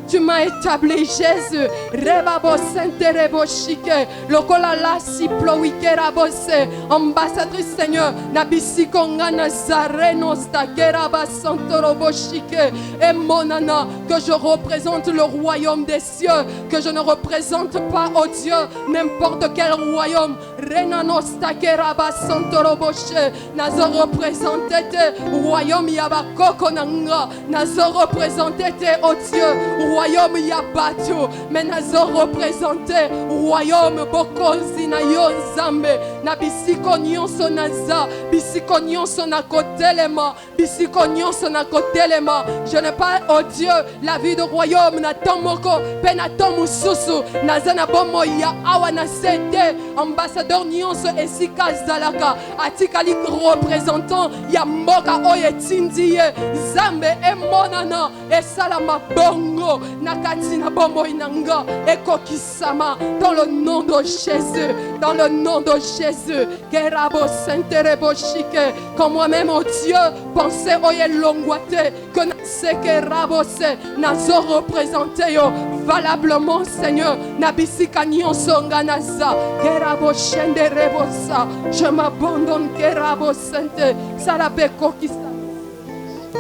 Tu m'as établi, Jésus. Rebabo sente rebo shike. Lokola la siplo wikera bose. Ambassadrice Seigneur. Nabisi konga nazareno stakera basanto robo shike. Et monana, que je représente le royaume des cieux. Que je ne représente pas, oh Dieu, n'importe quel royaume. Renano stakera basanto robo shike. Nazo représenté te royaume yabakoko nanga. Nazo représenté te, oh Dieu, royaume yabatu. Mais nazo représenté royaume bokonzi na yonzambe. Na bisiko nyonso naza. Bisiko nyonso na kotelema. Bisiko nyonso na kotelema. Je n'ai pas, oh Dieu, la vie de royaume na tomoko. Penato mususu. Naza na bomo ya awa na sete. Ambassadeur nyonso esika zalaka. Atikali représentant ya mboka oye tindiye. Zambe e monana. E salama bongo. Nakati na bomo inanga. E kokisama. Dans le nom de Jésus. Dans le nom de Jésus. Kerabo senterebo shike. Comme moi-même, oh Dieu, pensez oye longwate. Que nase kerabo se. Nazo représenté yo. Valablement, Seigneur. Nabisika nyonso nganaza. Kerabo shenderebo sa. Je m'abandonne. Kerabo sente. Salabe kokisa.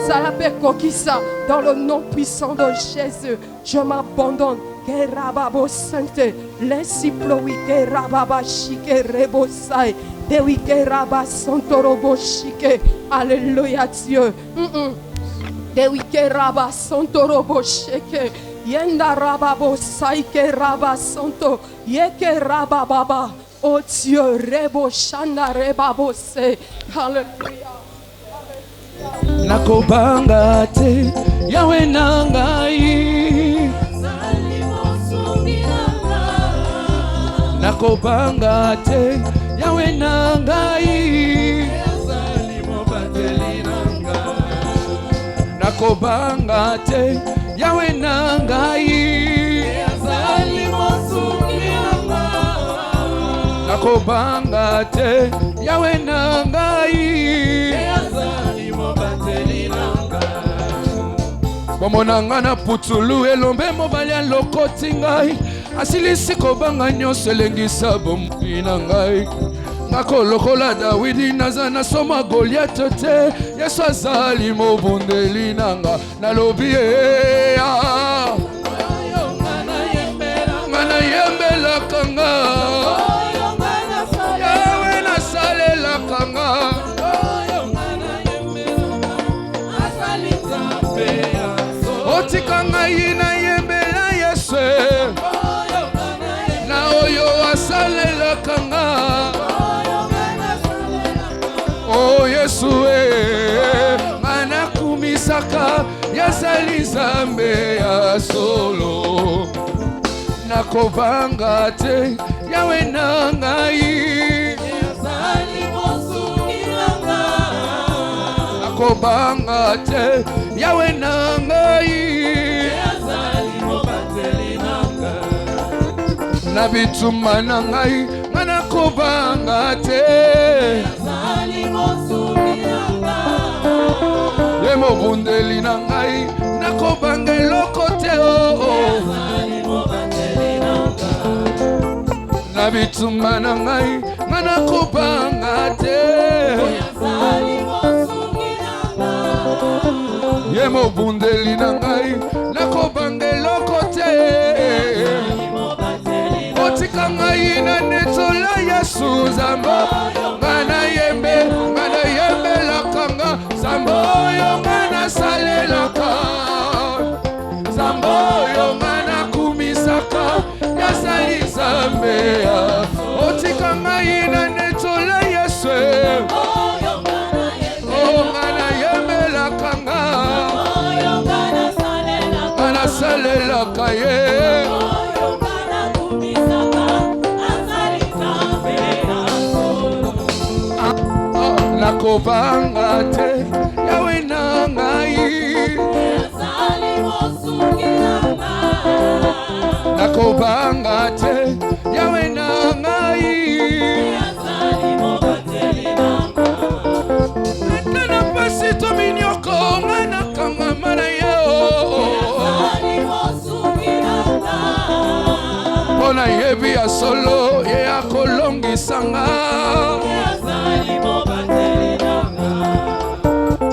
Salabe kokisa. Dans le nom puissant de Jésus. Je m'abandonne. Kerababo sente. Lesiplowi kerababa shike rebosai. Dewi keraba santorobo shike. Alléluia Dieu. Dewi keraba santorobo shike. Yenda rababo saike raba santo. Yeke rababa. Oh Dieu, rebo shanda rebabo se. Alléluia. Nakobanga te yawe nangai. Nakobanga te yawe nangai. Nakobanga te yawe nangai. Nakobanga te yawe nangai. Bomonanga na putulu elombe mobali lokoti ngai. Asilisi kobanga nyonso elengisa bomoi na ngai. Nakolokola Dawidi naza nasoma Goliath te. Yesu azali mobundeli nanga. Nalobi ngana yembela kanga. Yawe nasalela kanga. Otikanga yina yembela Yesu. Na oyo asalela kanga. Oh Yesu mana kumisaka yazali zambe ya solo. Nakobanga te yawe nangai. Nakobanga te yawe nangai. Nabituma nangai mana kobanga te. Lemo bundeli nangai nakobanga eloko te Nabituma nangai mana kobanga te. Lemo bundeli nangai nakobanga eloko te. Otika ngai na netola Yesu zamba. Mana yembe lakanga. Zamboyo mana salelaka. Zamboyo mana kumisaka. Yasali zambea. Otika ngai na netola Yesu. Oh mana yembe lakanga. Mana salelaka ye. Nakobanga te yawe nangai. Nakobanga te yawe nangai. Nakana pasito minyoko ngana kama mana yo. Pona yebi ya solo ye ya kolongisanga.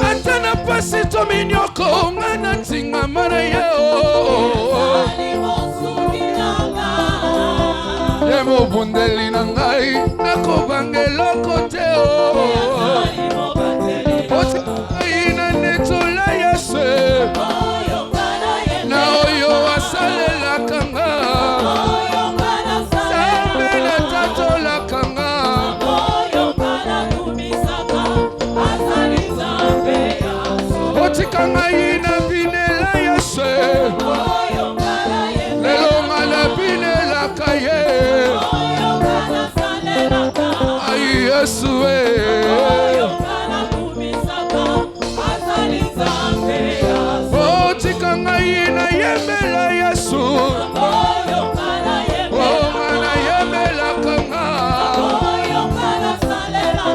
Atana pasi to minyoko ngana tinga mana yeo. Demo bundeli na ngai nako bangelo kote o. Oti ina netola yese. Na oyo asalela kanga. Sambela tatola kanga. Oti kanga ina binela yese. Lelo ngala binela kaye. Ay Yesuwe. Oti kanga ina yemela Yesu. Oh mana yemela kanga.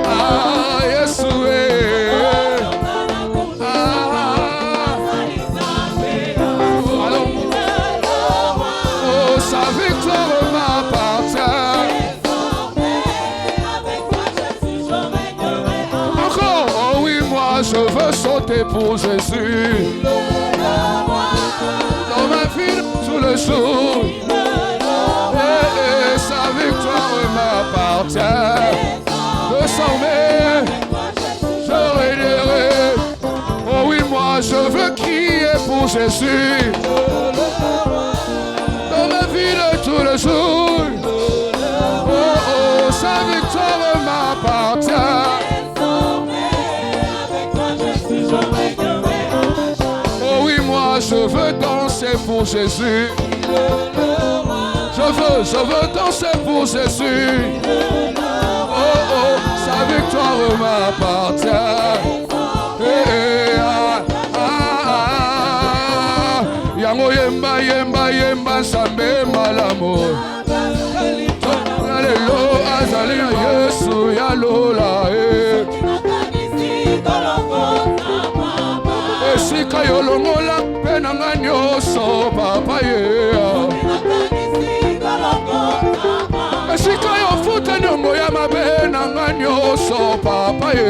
Ah Yesuwe. Oh sa victoire m'appartient. Encore, oh oui, moi je veux sauter pour Jésus. Dans ma vie, tous les jours. Et sa victoire m'appartient. Désormais, je régnerai. Oh oui, moi je veux crier pour Jésus. Dans ma vie de tous les jours. Oh oh, sa victoire m'appartient. Oh oui, moi je veux danser pour Jésus. Je veux danser pour Jésus. Oh oh, sa victoire m'appartient. Yango yemba yemba yemba sambe malamo. Alelo azali Yesu ya lola e. Esika yolongola pena nganyoso papa ye. Esika yofuta nyongo ya mabena nganyoso papa ye.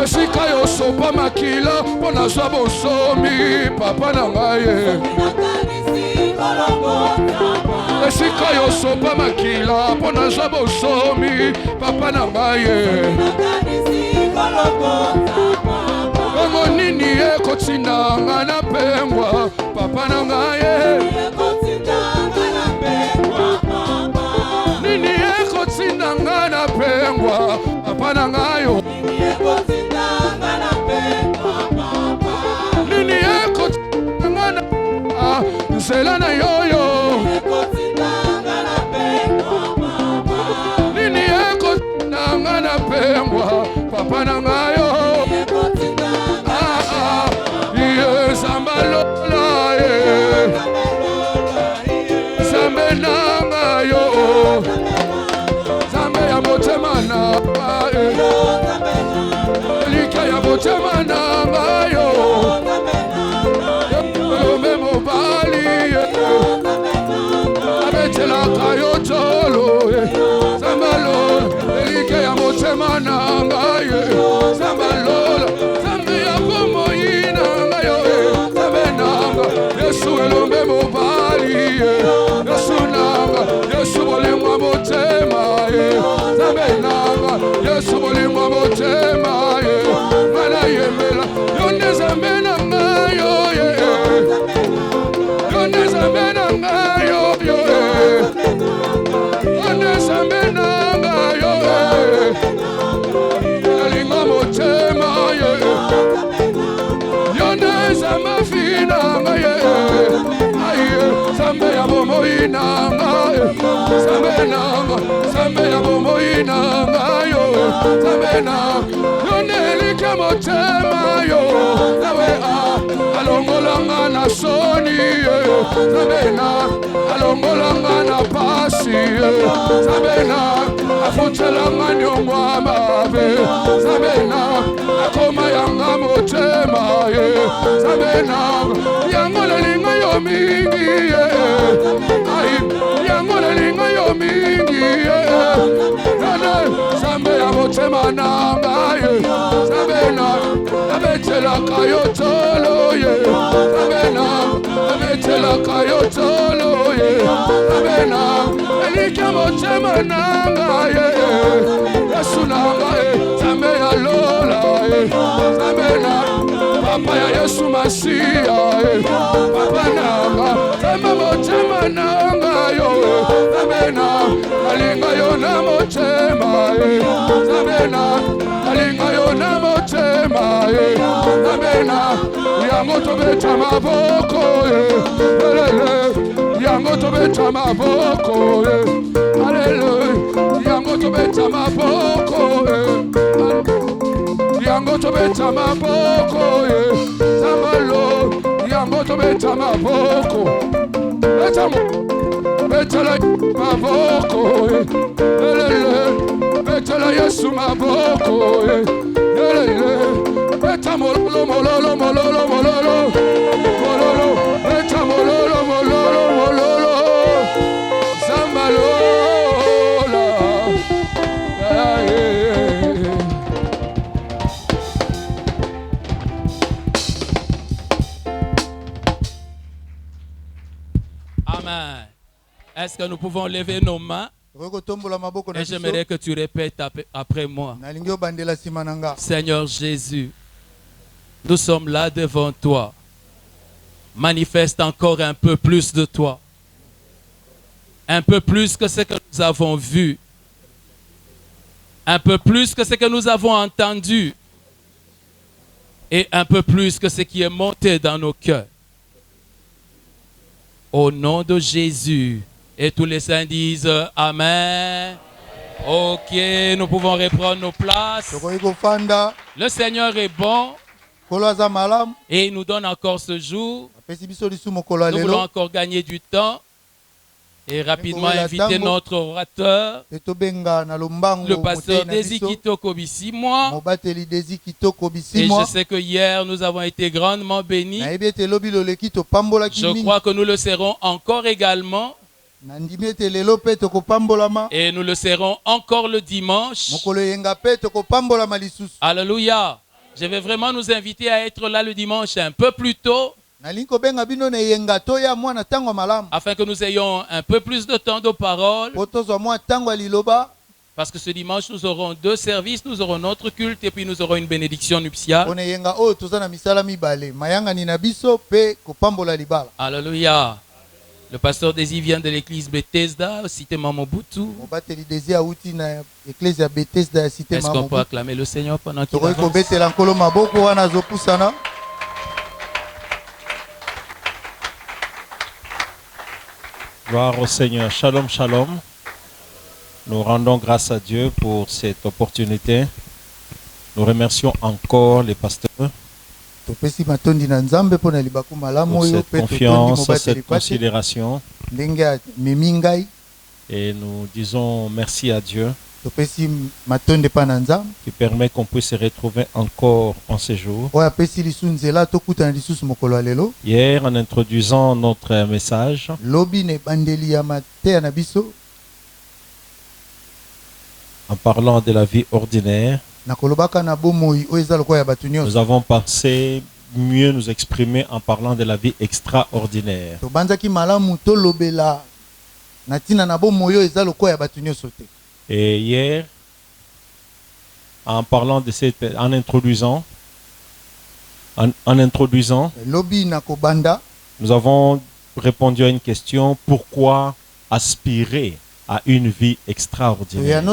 Esika yosopa makila pona zwa bonsomi papa na ngaye. Esika yosopa makila pona zwa bonsomi papa na ngaye. Kongo nini ekotinda nga na pengwa papa na ngaye. Nini ekotinda nga na pengwa papa na ngayo. Nini ekotinda nga na nzela na yoyo. Nini ekotinda nga na pengwa papa na ngayo. Iye zambalola ye. Zambe na ngayo. Zambe ya motema na ngayo. Lika ya motema na ngayo. Yombe mobali ye. Abetela kayo tolo ye. Zambalola. Lika ya motema na ngayo. Zambalola. Zambe ya pomoyi na ngayo. Zambe nanga. Yesu elombe mobali ye. Yesu nanga. Yesu bolimwa motema ye. Zambe nanga. Yesu bolimwa motema ye. Mana yemela. Yonde zambe nanga yo ye. Yonde zambe nanga yo yo ye. Yonde zambe nanga yo ye. Yalinga motema ye. Yonde zambe finanga ye. Aye, zambe ya bomoyi nanga ye. Zambe nanga, zambe ya bomoyi nanga yo. Zambe nanga, yonde like motema yo. Awe alongolanga na soni ye. Zambe nanga, alongolanga na pasi ye. Zambe nanga, afutelanga nyongwa mabe. Zambe nanga, akoma yanga motema ye. Zambe nanga, yango lelinga yo mingi ai yango nalinga yo mingi nana Zambe ya motema nanga Zambe na abetela kayo tolo Zambe na abetela kayo tolo Zambe na elike motema nanga Yesu nanga Zambe ya lola Zambe na Papa ya Yesu Masia Papa nanga Zambe motema nanga yo Zambe na alinga yo na motema Zambe na alinga yo na motema Zambe na yango tobeta maboko yango tobeta maboko Hallelujah yango tobeta maboko yango tobeta maboko Zambalo yango tobeta maboko betela maboko betela Yesu maboko beta mololo mololo mololo mololo mololo beta mololo mololo mololo Zambalo Amen. Est-ce que nous pouvons lever nos mains? Et j'aimerais que tu répètes après moi. Seigneur Jésus, nous sommes là devant toi. Manifeste encore un peu plus de toi. Un peu plus que ce que nous avons vu. Un peu plus que ce que nous avons entendu. Et un peu plus que ce qui est monté dans nos cœurs. Au nom de Jésus. Et tous les saints disent Amen. Ok, nous pouvons reprendre nos places. Le Seigneur est bon. Et il nous donne encore ce jour. Nous voulons encore gagner du temps. Et rapidement inviter notre orateur, le pasteur Desi Kitoko Bissimwa. Et je sais que hier nous avons été grandement bénis. Je crois que nous le serons encore également. Et nous le serons encore le dimanche. Alléluia. Je vais vraiment nous inviter à être là le dimanche un peu plus tôt. Afin que nous ayons un peu plus de temps de parole. Parce que ce dimanche, nous aurons 2 services. Nous aurons notre culte et puis nous aurons une bénédiction nuptiale. Alléluia. Le pasteur Desi vient de l'église Bethesda, cité Mamobutu. Est-ce qu'on peut acclamer le Seigneur pendant qu'il avance? Gloire au Seigneur. Shalom, shalom. Nous rendons grâce à Dieu pour cette opportunité. Nous remercions encore les pasteurs pour cette confiance, cette considération. Et nous disons merci à Dieu qui permet qu'on puisse se retrouver encore en ce jour. Hier, en introduisant notre message, en parlant de la vie ordinaire, nous avons pensé mieux nous exprimer en parlant de la vie extraordinaire. Et hier, en parlant de cette, en introduisant, nous avons répondu à une question: pourquoi aspirer à une vie extraordinaire?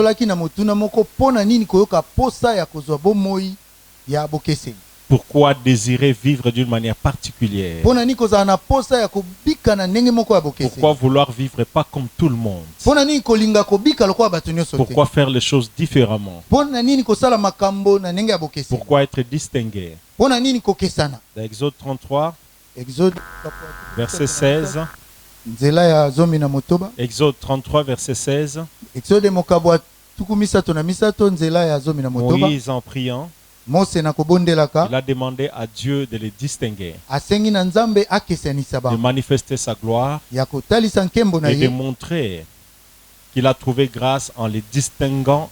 Pourquoi désirer vivre d'une manière particulière? Pourquoi vouloir vivre pas comme tout le monde? Pourquoi faire les choses différemment? Pourquoi être distingué? Dans Exode 33, verset 16. Exode 33, verset 16. Moïse, en priant, Il a demandé à Dieu de les distinguer, de manifester sa gloire et de montrer qu'il a trouvé grâce en les distinguant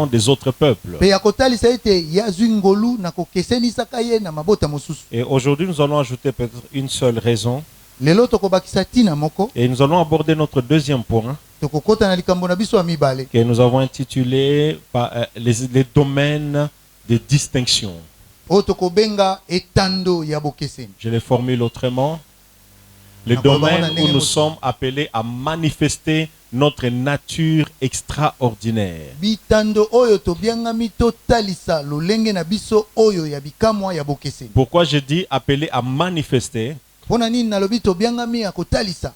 des autres peuples. Et aujourd'hui, nous allons ajouter peut-être une seule raison. Et nous allons aborder notre deuxième point que nous avons intitulé les domaines de distinction. Je les formule autrement. Les domaines où nous sommes appelés à manifester notre nature extraordinaire. Pourquoi je dis appelé à manifester?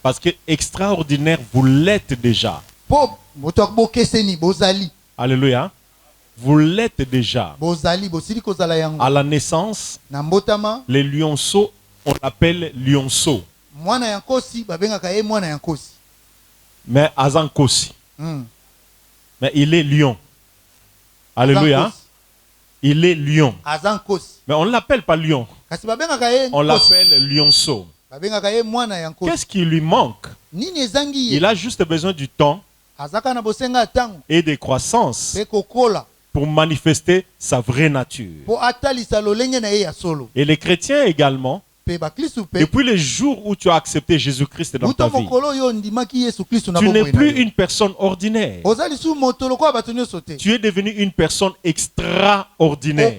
Parce que extraordinaire, vous l'êtes déjà. Alléluia. Vous l'êtes déjà. À la naissance, les lionceaux, on l'appelle lionceau. Mais Azankosi. Mais il est lion. Alléluia. Il est lion. Mais on ne l'appelle pas lion. On l'appelle lionceau. Qu'est-ce qui lui manque? Il a juste besoin du temps et de croissance pour manifester sa vraie nature. Et les chrétiens également, depuis le jour où tu as accepté Jésus-Christ dans ta vie, tu n'es plus une personne ordinaire. Tu es devenu une personne extraordinaire.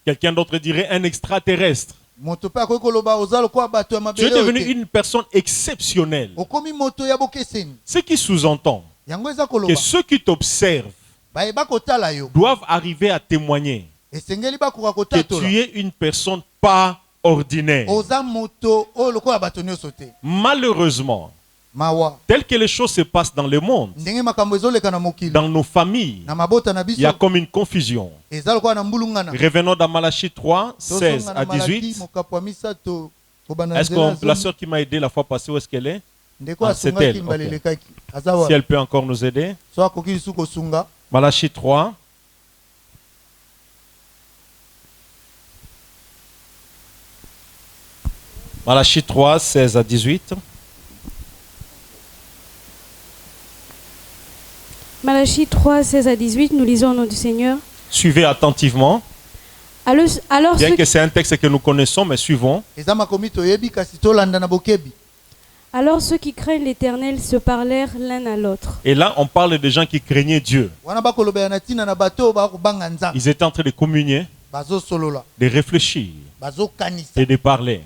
Quelqu'un d'autre dirait un extraterrestre. Tu es devenu une personne exceptionnelle. Ce qui sous-entend que ceux qui t'observent doivent arriver à témoigner que tu es une personne pas ordinaire. Malheureusement, tel que les choses se passent dans le monde, dans nos familles, il y a comme une confusion. Revenons dans Malachie 3, 16 à 18. Est-ce que la sœur qui m'a aidé la fois passée, où est-ce qu'elle est? C'est elle. Okay. Si elle peut encore nous aider. Malachie 3. Malachie 3, 16 à 18. Malachie 3, 16 à 18, nous lisons au nom du Seigneur. Suivez attentivement. Alors bien que c'est un texte que nous connaissons, mais suivons. Alors ceux qui craignent l'Éternel se parlèrent l'un à l'autre. Et là, on parle des gens qui craignaient Dieu. Ils étaient en train de communier, de réfléchir et de parler.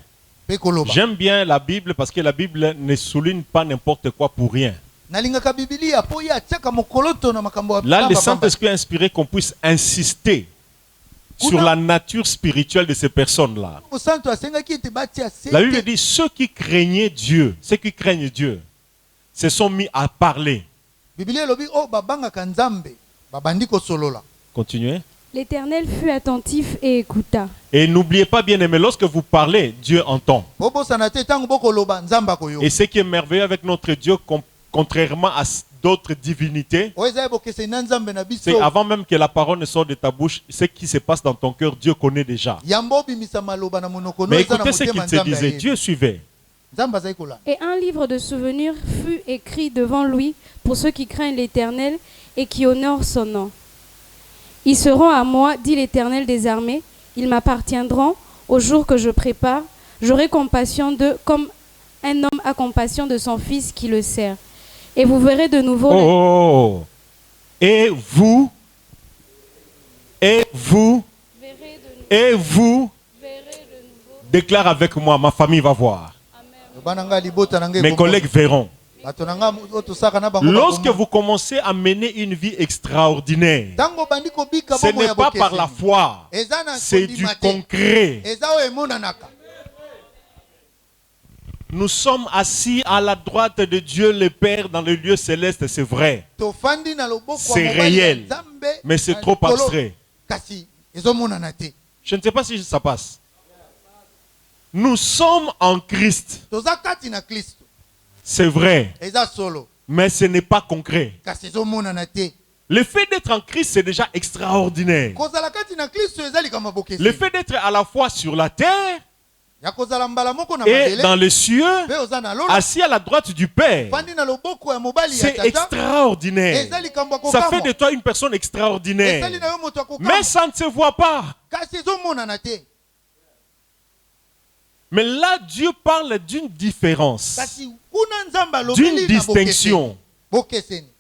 J'aime bien la Bible parce que la Bible ne souligne pas n'importe quoi pour rien. Là, le Saint-Esprit a inspiré qu'on puisse insister sur la nature spirituelle de ces personnes-là. La Bible dit, ceux qui craignaient Dieu, ceux qui craignent Dieu, se sont mis à parler. Continuez. L'Éternel fut attentif et écouta. Et n'oubliez pas, bien aimé, lorsque vous parlez, Dieu entend. Et ce qui est merveilleux avec notre Dieu, contrairement à d'autres divinités, c'est avant même que la parole ne sorte de ta bouche, ce qui se passe dans ton cœur, Dieu connaît déjà. Mais écoutez ce qu'il se disait, Dieu suivait. Et un livre de souvenirs fut écrit devant lui pour ceux qui craignent l'Éternel et qui honorent son nom. Ils seront à moi, dit l'Éternel des armées, ils m'appartiendront au jour que je prépare, j'aurai compassion d'eux comme un homme a compassion de son fils qui le sert. Et vous verrez de nouveau... Et vous déclare avec moi, ma famille va voir. Amen. Mes collègues verront. Lorsque vous commencez à mener une vie extraordinaire, ce n'est pas par la foi, c'est du concret. Nous sommes assis à la droite de Dieu le Père dans le lieu céleste, c'est vrai. C'est réel, mais c'est trop abstrait. Je ne sais pas si ça passe. Nous sommes en Christ. C'est vrai, mais ce n'est pas concret. Le fait d'être en Christ, c'est déjà extraordinaire. Le fait d'être à la fois sur la terre et dans les cieux, assis à la droite du Père, c'est extraordinaire. Ça fait de toi une personne extraordinaire. Mais ça ne se voit pas. Mais là, Dieu parle d'une différence, d'une distinction,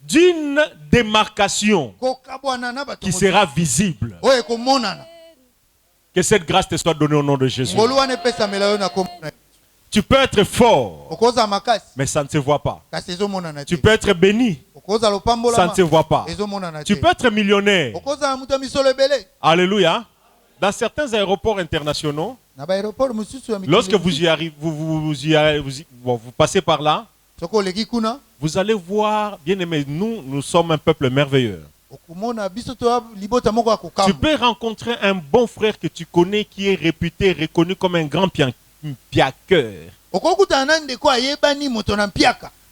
d'une démarcation qui sera visible. Que cette grâce te soit donnée au nom de Jésus. Tu peux être fort, mais ça ne se voit pas. Tu peux être béni, ça ne se voit pas. Tu peux être millionnaire. Alléluia. Dans certains aéroports internationaux, lorsque vous y arrivez, vous passez par là, vous allez voir, bien aimé, nous sommes un peuple merveilleux. Tu peux rencontrer un bon frère que tu connais qui est réputé, reconnu comme un grand piaqueur.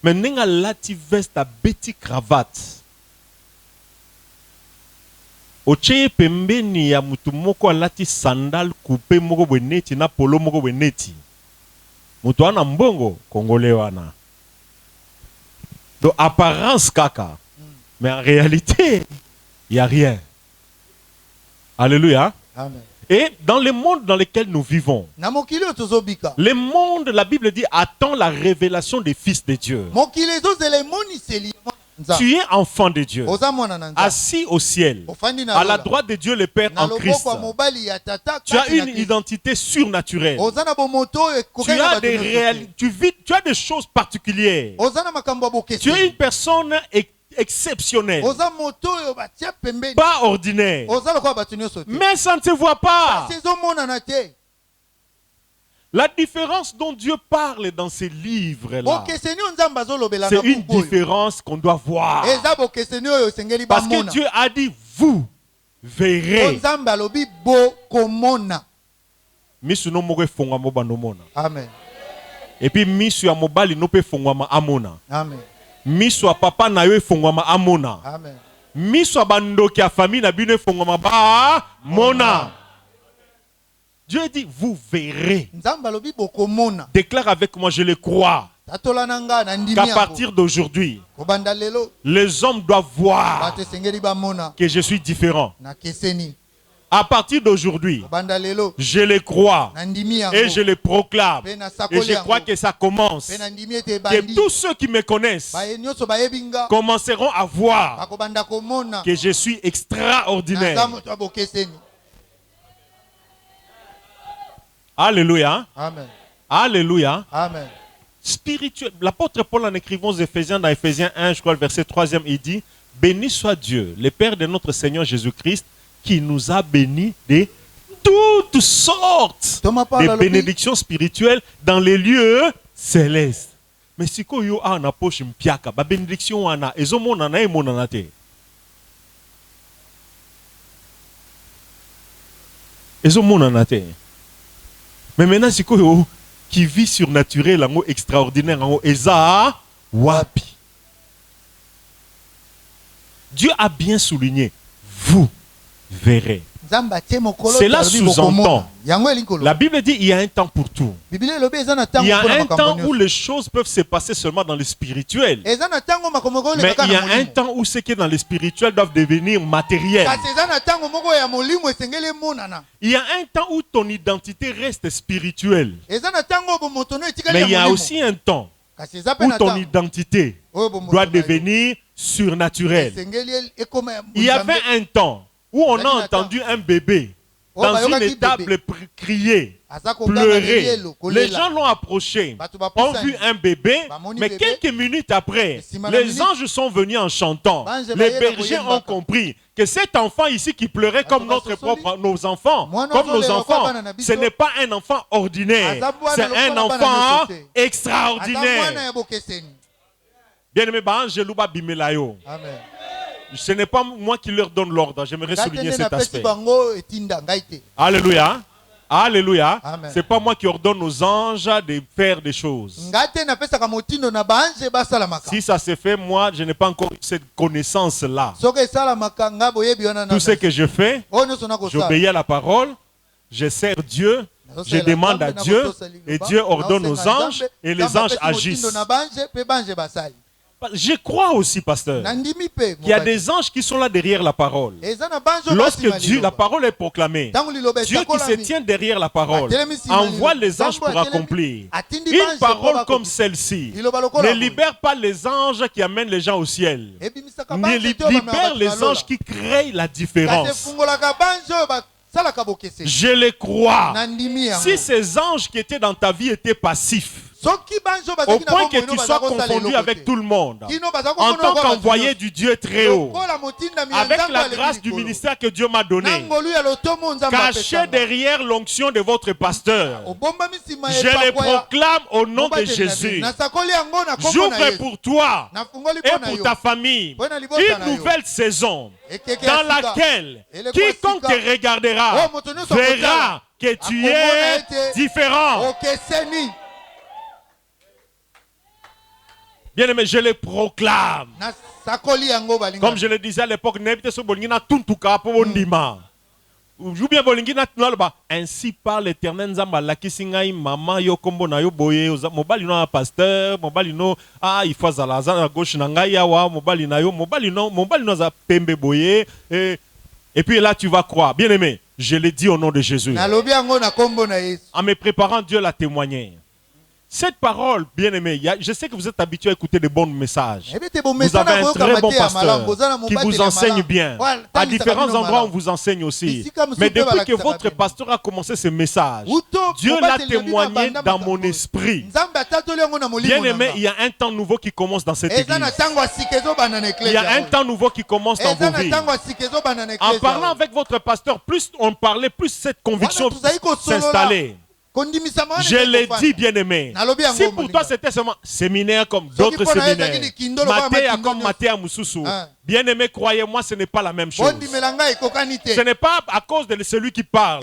Mais n'enga lati veste à beti cravate. Oche pembeni ya mutu moko alati sandal coupé moko beneti na polo moko beneti. Mutu wana mbongo congolais wana. Donc apparence kaka. Mais en réalité, il n'y a rien. Alléluia. Amen. Et dans le monde dans lequel nous vivons, le monde, la Bible dit, attend la révélation des fils de Dieu. Tu es enfant de Dieu, assis au ciel, à la droite de Dieu le Père en Christ. Tu as une identité surnaturelle. Tu as des choses particulières. Tu es une personne exceptionnelle, pas ordinaire, mais ça ne se voit pas. La différence dont Dieu parle dans ces livres-là, c'est une différence qu'on doit voir. Parce que Dieu a dit, vous verrez. Amen. Et puis, misu ya mobali no pe fongwama amona. Amen. Miso papa na yo fongwama amona. Amen. Miso bandoki ya famille na bino fongwama ba mona. Dieu dit vous verrez. Déclare avec moi, je le crois. Qu'à partir d'aujourd'hui, les hommes doivent voir que je suis différent. À partir d'aujourd'hui, je le crois et je le proclame. Et je crois que ça commence. Que tous ceux qui me connaissent commenceront à voir que je suis extraordinaire. Alléluia. Amen. Alléluia. Amen. Spirituel. L'apôtre Paul en écrivant aux Éphésiens, dans Éphésiens 1, je crois le verset 3e, il dit, béni soit Dieu, le Père de notre Seigneur Jésus-Christ, qui nous a bénis de toutes sortes de bénédictions spirituelles dans les lieux célestes. Mais si vous avez un approche mpiaka, ba bénédiction wana, ezomona na emonana te. Ezomona te. Mais maintenant si vous qui vit surnaturel, en extraordinaire, en eza wapi. Dieu a bien souligné, vous verrez. Cela sous-entend. La Bible dit il y a un temps pour tout. Il y a un temps où les choses peuvent se passer seulement dans le spirituel. Mais il y a un temps où ce qui est dans le spirituel doit devenir matériel. Il y a un temps où ton identité reste spirituelle. Mais il y a aussi un temps où ton identité doit devenir surnaturelle. Il y avait un temps où on a entendu un bébé dans une étable crier, pleurer. Les gens l'ont approché, ont vu un bébé, mais quelques minutes après, les anges sont venus en chantant. Les bergers ont compris que cet enfant ici qui pleurait comme nos enfants, ce n'est pas un enfant ordinaire, c'est un enfant extraordinaire. Bien-aimé, Amen. Ce n'est pas moi qui leur donne l'ordre. J'aimerais souligner cet aspect. Alléluia. Alléluia. C'est pas moi qui ordonne aux anges de faire des choses. Si ça se fait, moi, je n'ai pas encore eu cette connaissance-là. Tout ce que je fais, j'obéis à la parole, je sers Dieu, je demande à Dieu, et Dieu ordonne aux anges, et les anges agissent. Je crois aussi, pasteur, qu'il y a des anges qui sont là derrière la parole. Lorsque Dieu, la parole est proclamée, Dieu qui se tient derrière la parole envoie les anges pour accomplir. Une parole comme celle-ci ne libère pas les anges qui amènent les gens au ciel, ne libère les anges qui créent la différence. Je le crois. Si ces anges qui étaient dans ta vie étaient passifs, au point que tu sois confondu avec tout le monde, en tant qu'envoyé du Dieu très haut, avec la grâce du ministère que Dieu m'a donné, caché derrière l'onction de votre pasteur, je le proclame au nom de Jésus. J'ouvre pour toi et pour ta famille une nouvelle saison dans laquelle quiconque te regardera verra que tu es différent. Bien aimé, je le proclame. Comme je le disais à l'époque, ainsi par l'Éternel Nzamba lakisingai mama yo kombo na yo boye mobali no pasteur mobali no il faut zalaza à gauche na ngai yawa mobali na yo mobali no za pembe boye et puis là tu vas croire. Bien aimé, je le dis au nom de Jésus. En me préparant, Dieu l'a témoigné. Cette parole, bien aimé, je sais que vous êtes habitué à écouter de bons messages. Vous avez un très bon pasteur qui vous enseigne bien. À différents endroits, on vous enseigne aussi. Mais depuis que votre pasteur a commencé ce message, Dieu l'a témoigné dans mon esprit. Bien aimé, il y a un temps nouveau qui commence dans cette église. Il y a un temps nouveau qui commence dans vos vies. En parlant avec votre pasteur, plus on parlait, plus cette conviction s'installait. Je l'ai dit, bien-aimé. Si pour toi c'était seulement séminaire comme d'autres séminaires, Matéa comme Matéa Moussousou, bien-aimé, croyez-moi, ce n'est pas la même chose. Ce n'est pas à cause de celui qui parle.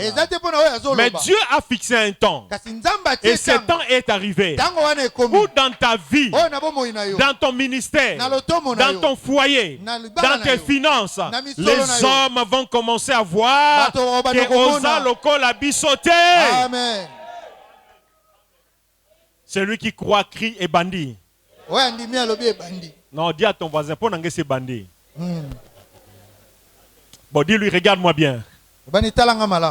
Mais Dieu a fixé un temps. Et ce temps est arrivé. Où dans ta vie, dans ton ministère, dans ton foyer, dans tes finances, les hommes vont commencer à voir que Osa Lokol a bissoté. Amen. Celui qui croit crie et bandit. Non, dis à ton voisin, pour n'engager c'est bandit. Bon, dis-lui, regarde-moi bien.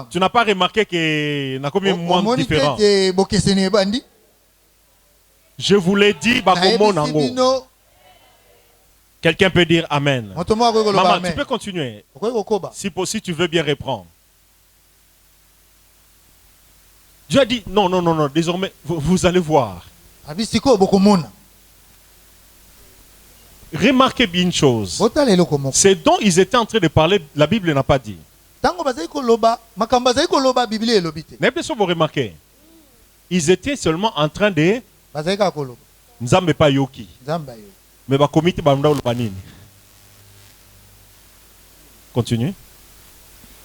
Tu n'as pas remarqué que n'a combien moins différent. Je vous l'ai dit, quelqu'un peut dire Amen. Maman, tu peux continuer. Si tu veux bien reprendre. Dieu a dit, non, désormais, vous allez voir. Remarquez bien une chose. Ce dont ils étaient en train de parler, la Bible n'a pas dit. Vous remarquez, ils étaient seulement en train de... Nzambe pa yoki. Mais ba komite ba ndao banini. Continue.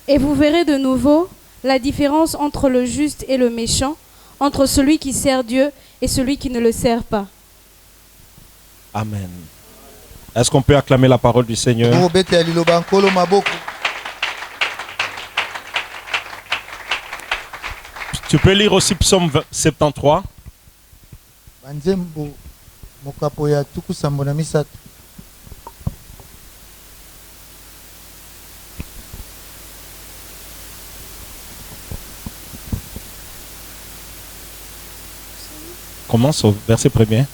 Et vous verrez de nouveau la différence entre le juste et le méchant, entre celui qui sert Dieu et celui qui ne le sert pas. Amen. Est-ce qu'on peut acclamer la parole du Seigneur? Tu peux lire aussi Psaume 73. Commence au verset premier.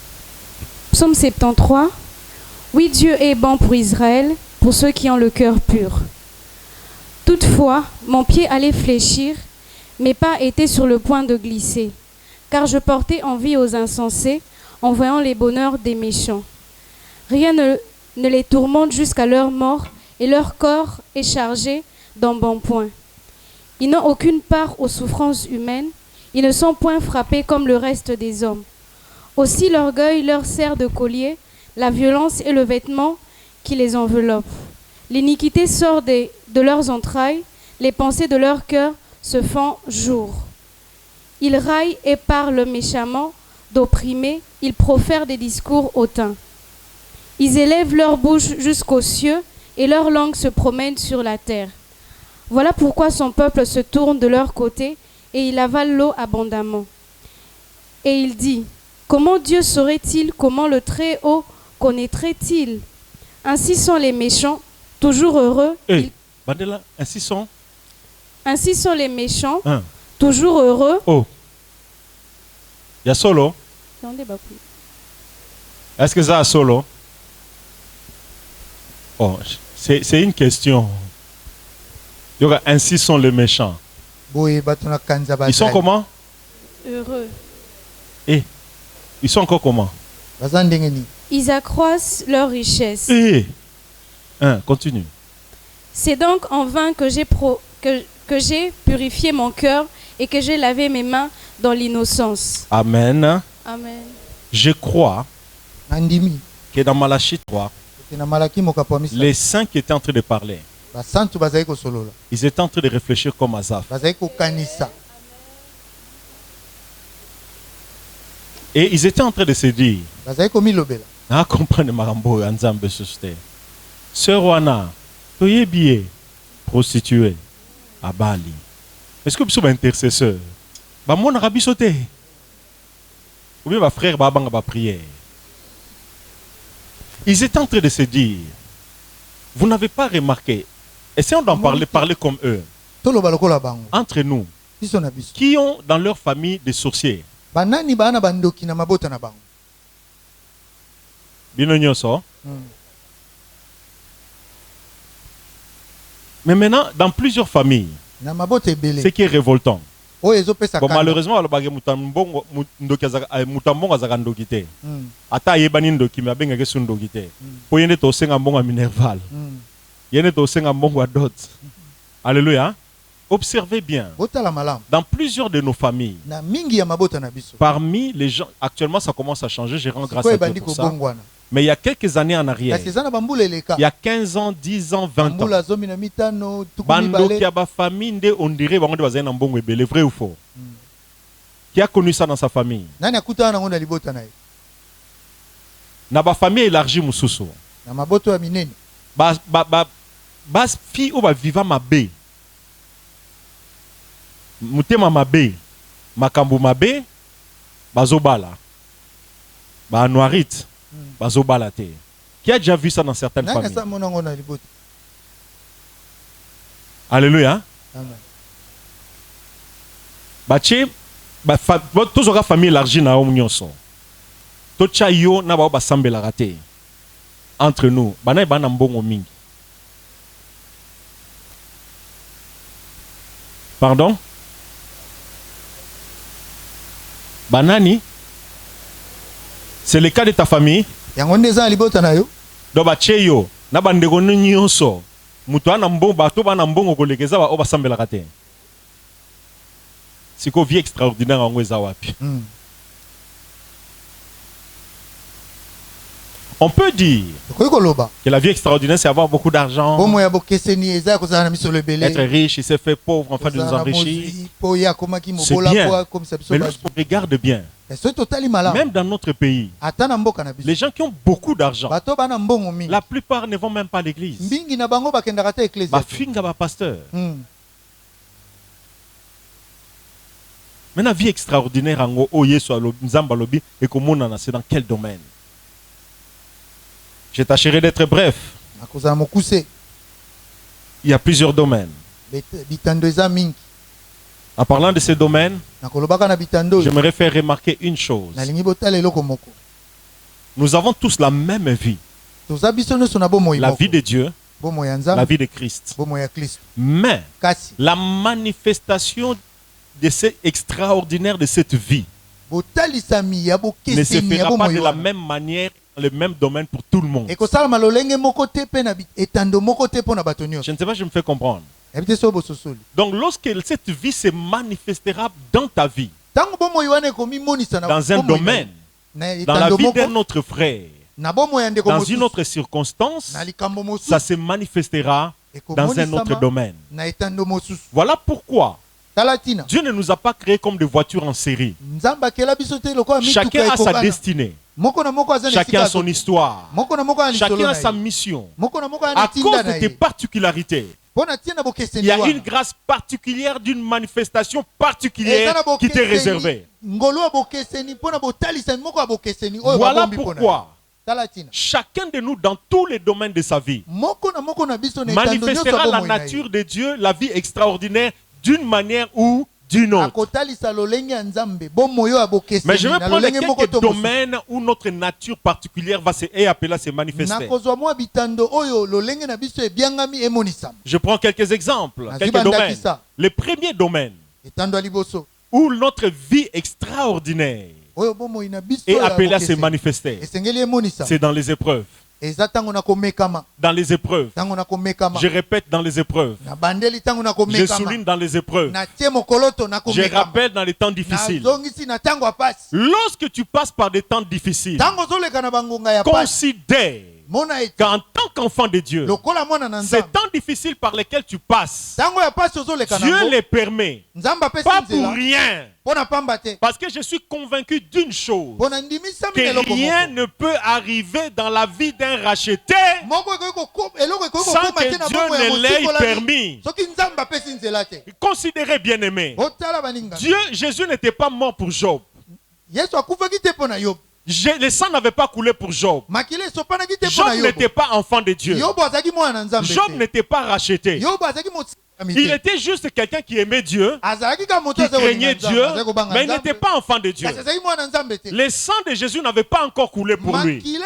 Psaume 73. Oui, Dieu est bon pour Israël, pour ceux qui ont le cœur pur. Toutefois, mon pied allait fléchir, mes pas étaient sur le point de glisser, car je portais envie aux insensés en voyant les bonheurs des méchants. Rien ne les tourmente jusqu'à leur mort, et leur corps est chargé d'embonpoint. Ils n'ont aucune part aux souffrances humaines, ils ne sont point frappés comme le reste des hommes. Aussi l'orgueil leur sert de collier, la violence est le vêtement qui les enveloppe. L'iniquité sort de leurs entrailles, les pensées de leur cœur se font jour. Ils raillent et parlent méchamment d'opprimés, ils profèrent des discours hautains. Ils élèvent leur bouche jusqu'aux cieux et leur langue se promène sur la terre. Voilà pourquoi son peuple se tourne de leur côté et il avale l'eau abondamment. Et il dit, comment Dieu saurait-il, comment le Très-Haut connaîtrait-il? Ainsi sont les méchants, toujours heureux. Bandela, ainsi sont les méchants, toujours heureux. Oh. Il y a solo. Est-ce que ça a solo? Oh, c'est une question. Ainsi sont les méchants. Ils sont comment? Heureux. Et ils sont encore comment? Ils accroissent leur richesse. Continue. C'est donc en vain que j'ai purifié mon cœur et que j'ai lavé mes mains dans l'innocence. Amen. Amen. Je crois que dans Malachie 3, les saints qui étaient en train de parler, ils étaient en train de réfléchir comme Asaph. Et ils étaient en train de se dire, ah, comprenez Marambo, Anzambe Suste. Sœur Wana, toye billet, prostituée, à Bali. Est-ce que vous êtes intercesseur? Bah, mon arabi sauté. Ou bien, ma frère, bah, prière. Ils étaient en train de se dire, vous n'avez pas remarqué, essayons d'en parler comme eux. Entre nous, qui ont dans leur famille des sorciers. Mais maintenant, dans plusieurs familles, ce qui est révoltant. Bon, malheureusement, alléluia. Observez bien. Dans plusieurs de nos familles, parmi les gens, actuellement ça commence à changer, je rends grâce à Dieu pour ça. Mais il y a quelques années en arrière, il y a 15 ans, 10 ans, 20 ans, Bando qui a ba famille, on dirait vrai ou faux? Qui a connu ça dans sa famille? Na ba famille élargie mususu. Ba fille ou ba viva mabe. Mutema mabe, makambu mabe, bazobala, ba noirit, bazobala te. Qui a déjà vu ça dans certaines familles? Alléluia. Bache, tous les familles élargies na omnyonso. Tocha yo na ba basambela raté. Entre nous, bana bana mbongo mingi. Pardon? Banani, c'est le cas de ta famille. Donc cheyo na bandeko nyonso mutu ana mbongo bato bana mbongo kolekeza ba obasambela kate. Siko vie extraordinaire en weza wapi. On peut dire que la vie extraordinaire, c'est avoir beaucoup d'argent, être riche, il s'est fait pauvre, enfin de nous enrichir. C'est bien, mais lorsqu'on regarde bien, même dans notre pays, les gens qui ont beaucoup d'argent, la plupart ne vont même pas à l'église. Pasteur. Maintenant, la vie extraordinaire, c'est dans quel domaine? Je tâcherai d'être bref. Il y a plusieurs domaines. En parlant de ces domaines, j'aimerais faire remarquer une chose. Nous avons tous la même vie. La vie de Dieu, la vie de Christ. Mais la manifestation de ce extraordinaire de cette vie ne se fera pas de la même manière, le même domaine pour tout le monde. Je ne sais pas si je me fais comprendre. Donc lorsque cette vie se manifestera dans ta vie, dans un domaine, dans la vie d'un autre frère, dans une autre circonstance, ça se manifestera dans un autre domaine. Voilà pourquoi Dieu ne nous a pas créés comme des voitures en série. Chacun a sa destinée. Chacun a son histoire. Chacun a sa mission. À cause de tes particularités, il y a une grâce particulière d'une manifestation particulière qui t'est réservée. Voilà pourquoi chacun de nous, dans tous les domaines de sa vie, manifestera la nature de Dieu, la vie extraordinaire, d'une manière ou d'une autre. Mais je vais prendre quelques domaines où notre nature particulière va se manifester. Je prends quelques exemples, quelques domaines. Le premier domaine où notre vie extraordinaire est appelée à se manifester, c'est dans les épreuves. Dans les épreuves. Je répète, dans les épreuves. Je souligne dans les épreuves. Je rappelle dans les temps difficiles. Lorsque tu passes par des temps difficiles, considère qu'en tant qu'enfant de Dieu, ces temps difficiles par lesquels tu passes, Dieu les permet. Pas pour rien. Parce que je suis convaincu d'une chose, que rien ne peut arriver dans la vie d'un racheté sans que Dieu ne l'ait permis. Considérez, bien aimé, Jésus n'était pas mort pour Job. Le sang n'avait pas coulé pour Job. Job n'était pas enfant de Dieu. Job n'était pas racheté. Il était juste quelqu'un qui aimait Dieu, qui craignait Dieu, mais il n'était pas enfant de Dieu. Le sang de Jésus n'avait pas encore coulé pour lui. Et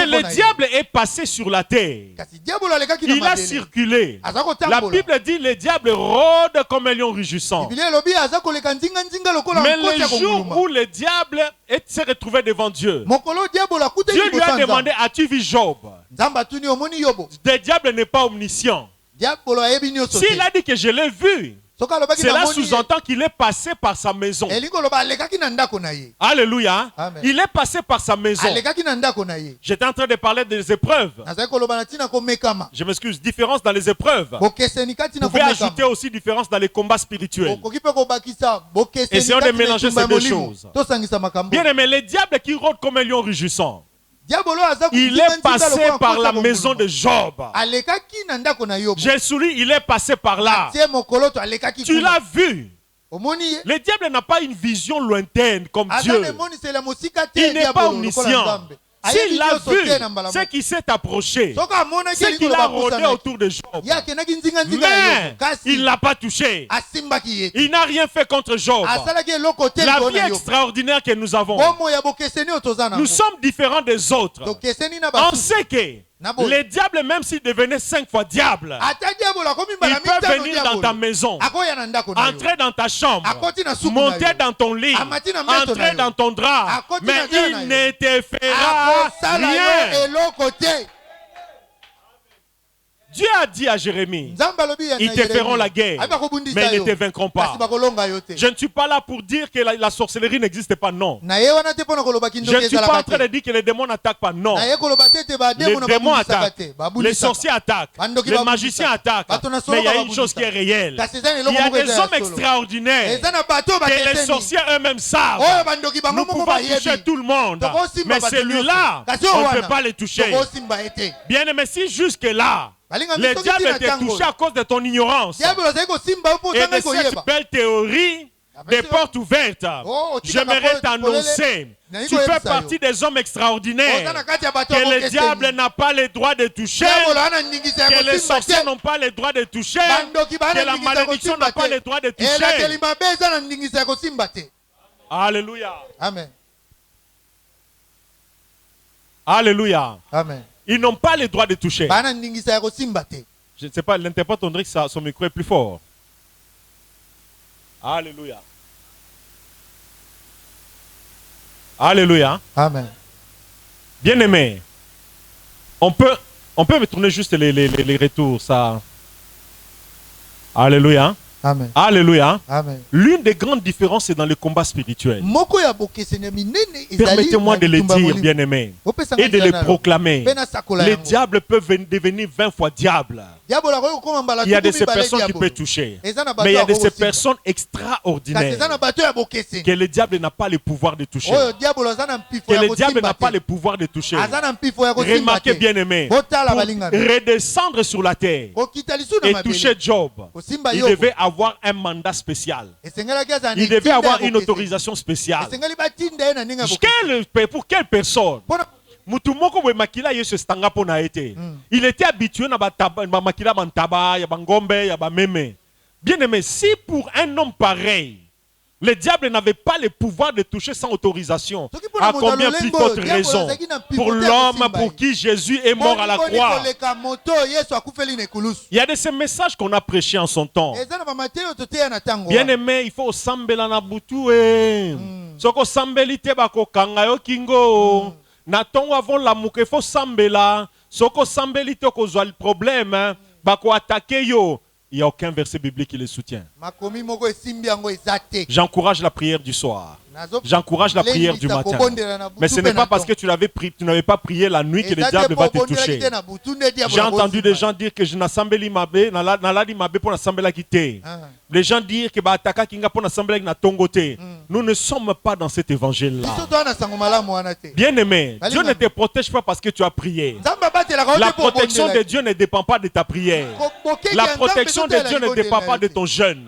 le diable est passé sur la terre. Il a circulé. La Bible dit le diable rôde comme un lion rugissant. Mais le jour où le diable s'est retrouvé devant Dieu, Dieu lui a demandé: as-tu vu Job? Le diable n'est pas omniscient. S'il a dit que je l'ai vu, cela sous-entend qu'il est passé par sa maison. Alléluia. Amen. Il est passé par sa maison. J'étais en train de parler des épreuves. Je m'excuse. Différence dans les épreuves. Vous pouvez ajouter aussi différence dans les combats spirituels. Essayons de mélanger ces deux choses. Bien aimé, le diable qui rôde comme un lion rugissant, il est passé par la maison de Job. J'ai souri, il est passé par là. Tu l'as vu. Le diable n'a pas une vision lointaine comme Dieu. Il n'est pas omniscient. S'il l'a vu, c'est qu'il s'est approché. C'est qu'il a rôdé autour de Job. Mais il ne l'a pas touché. Il n'a rien fait contre Job. La vie extraordinaire que nous avons, nous sommes différents des autres. On sait que le diable, même s'il devenait 5 fois diable, il peut venir dans ta maison, entrer dans ta chambre, monter dans ton lit, entrer dans ton drap, mais il ne te fera rien. Dieu a dit à Jérémie, ils te feront la guerre, mais ils ne te vaincront pas. Je ne suis pas là pour dire que la sorcellerie n'existe pas, non. Je ne suis pas en train de dire que les démons n'attaquent pas, non. Les démons attaquent, les sorciers attaquent, les magiciens attaquent, mais il y a une chose qui est réelle. Il y a des hommes extraordinaires que les sorciers eux-mêmes savent. Nous pouvons toucher tout le monde, mais celui-là, on ne peut pas le toucher. Bien aimé, si jusque-là, le diable t'a touché à cause de ton ignorance et de cette belle théorie des portes ouvertes, j'aimerais t'annoncer, tu fais partie des hommes extraordinaires que le diable n'a pas le droit de toucher, que les sorciers n'ont pas le droit de toucher, que la malédiction n'a pas le droit de toucher. Alléluia. Amen. Alléluia. Amen. Ils n'ont pas le droit de toucher. Je ne sais pas, l'interprète on dirait que son micro est plus fort. Alléluia. Alléluia. Amen. Bien aimé, on peut me tourner juste les retours, ça. Alléluia. Amen. Alléluia. Amen. L'une des grandes différences est dans le combat spirituel. Permettez-moi de le dire, bien-aimé, et de le proclamer. Les diables peuvent devenir 20 fois diables. Il y a de ces personnes qui peuvent toucher. Mais il y a de ces personnes extraordinaires que le diable n'a pas le pouvoir de toucher. Que le diable n'a pas le pouvoir de toucher. Remarquez, bien-aimé, pour redescendre sur la terre et toucher Job, il devait avoir un mandat spécial. Il devait avoir une autorisation spéciale. Pour quelle personne? Il était habitué à makila bantaba, ya bangombe, ya bameme. Bien aimé, si pour un homme pareil, le diable n'avait pas le pouvoir de toucher sans autorisation, à combien plus forte raison pour l'homme pour qui Jésus est mort à la croix. Il y a de ces messages qu'on a prêchés en son temps. Bien aimé, il faut sambela na butu soko sambeli te bako kanga yo kingo. Natongo avant la mouke, il faut sambela. Soko sambeli te ko le problème bako attaquer yo. Il n'y a aucun verset biblique qui le soutient. J'encourage la prière du soir. J'encourage la prière du matin. Mais ce n'est pas parce que tu n'avais pas prié la nuit que le diable va te toucher. J'ai entendu des gens dire que je n'assemble mabe, n'aladi mabe pour l'assembler quitter. Les gens dire que bataka kinga pour l'assembler na tongote. Nous ne sommes pas dans cet évangile-là. Bien aimé, Dieu ne te protège pas parce que tu as prié. La protection de Dieu ne dépend pas de ta prière. La protection de Dieu ne dépend pas de ton jeûne.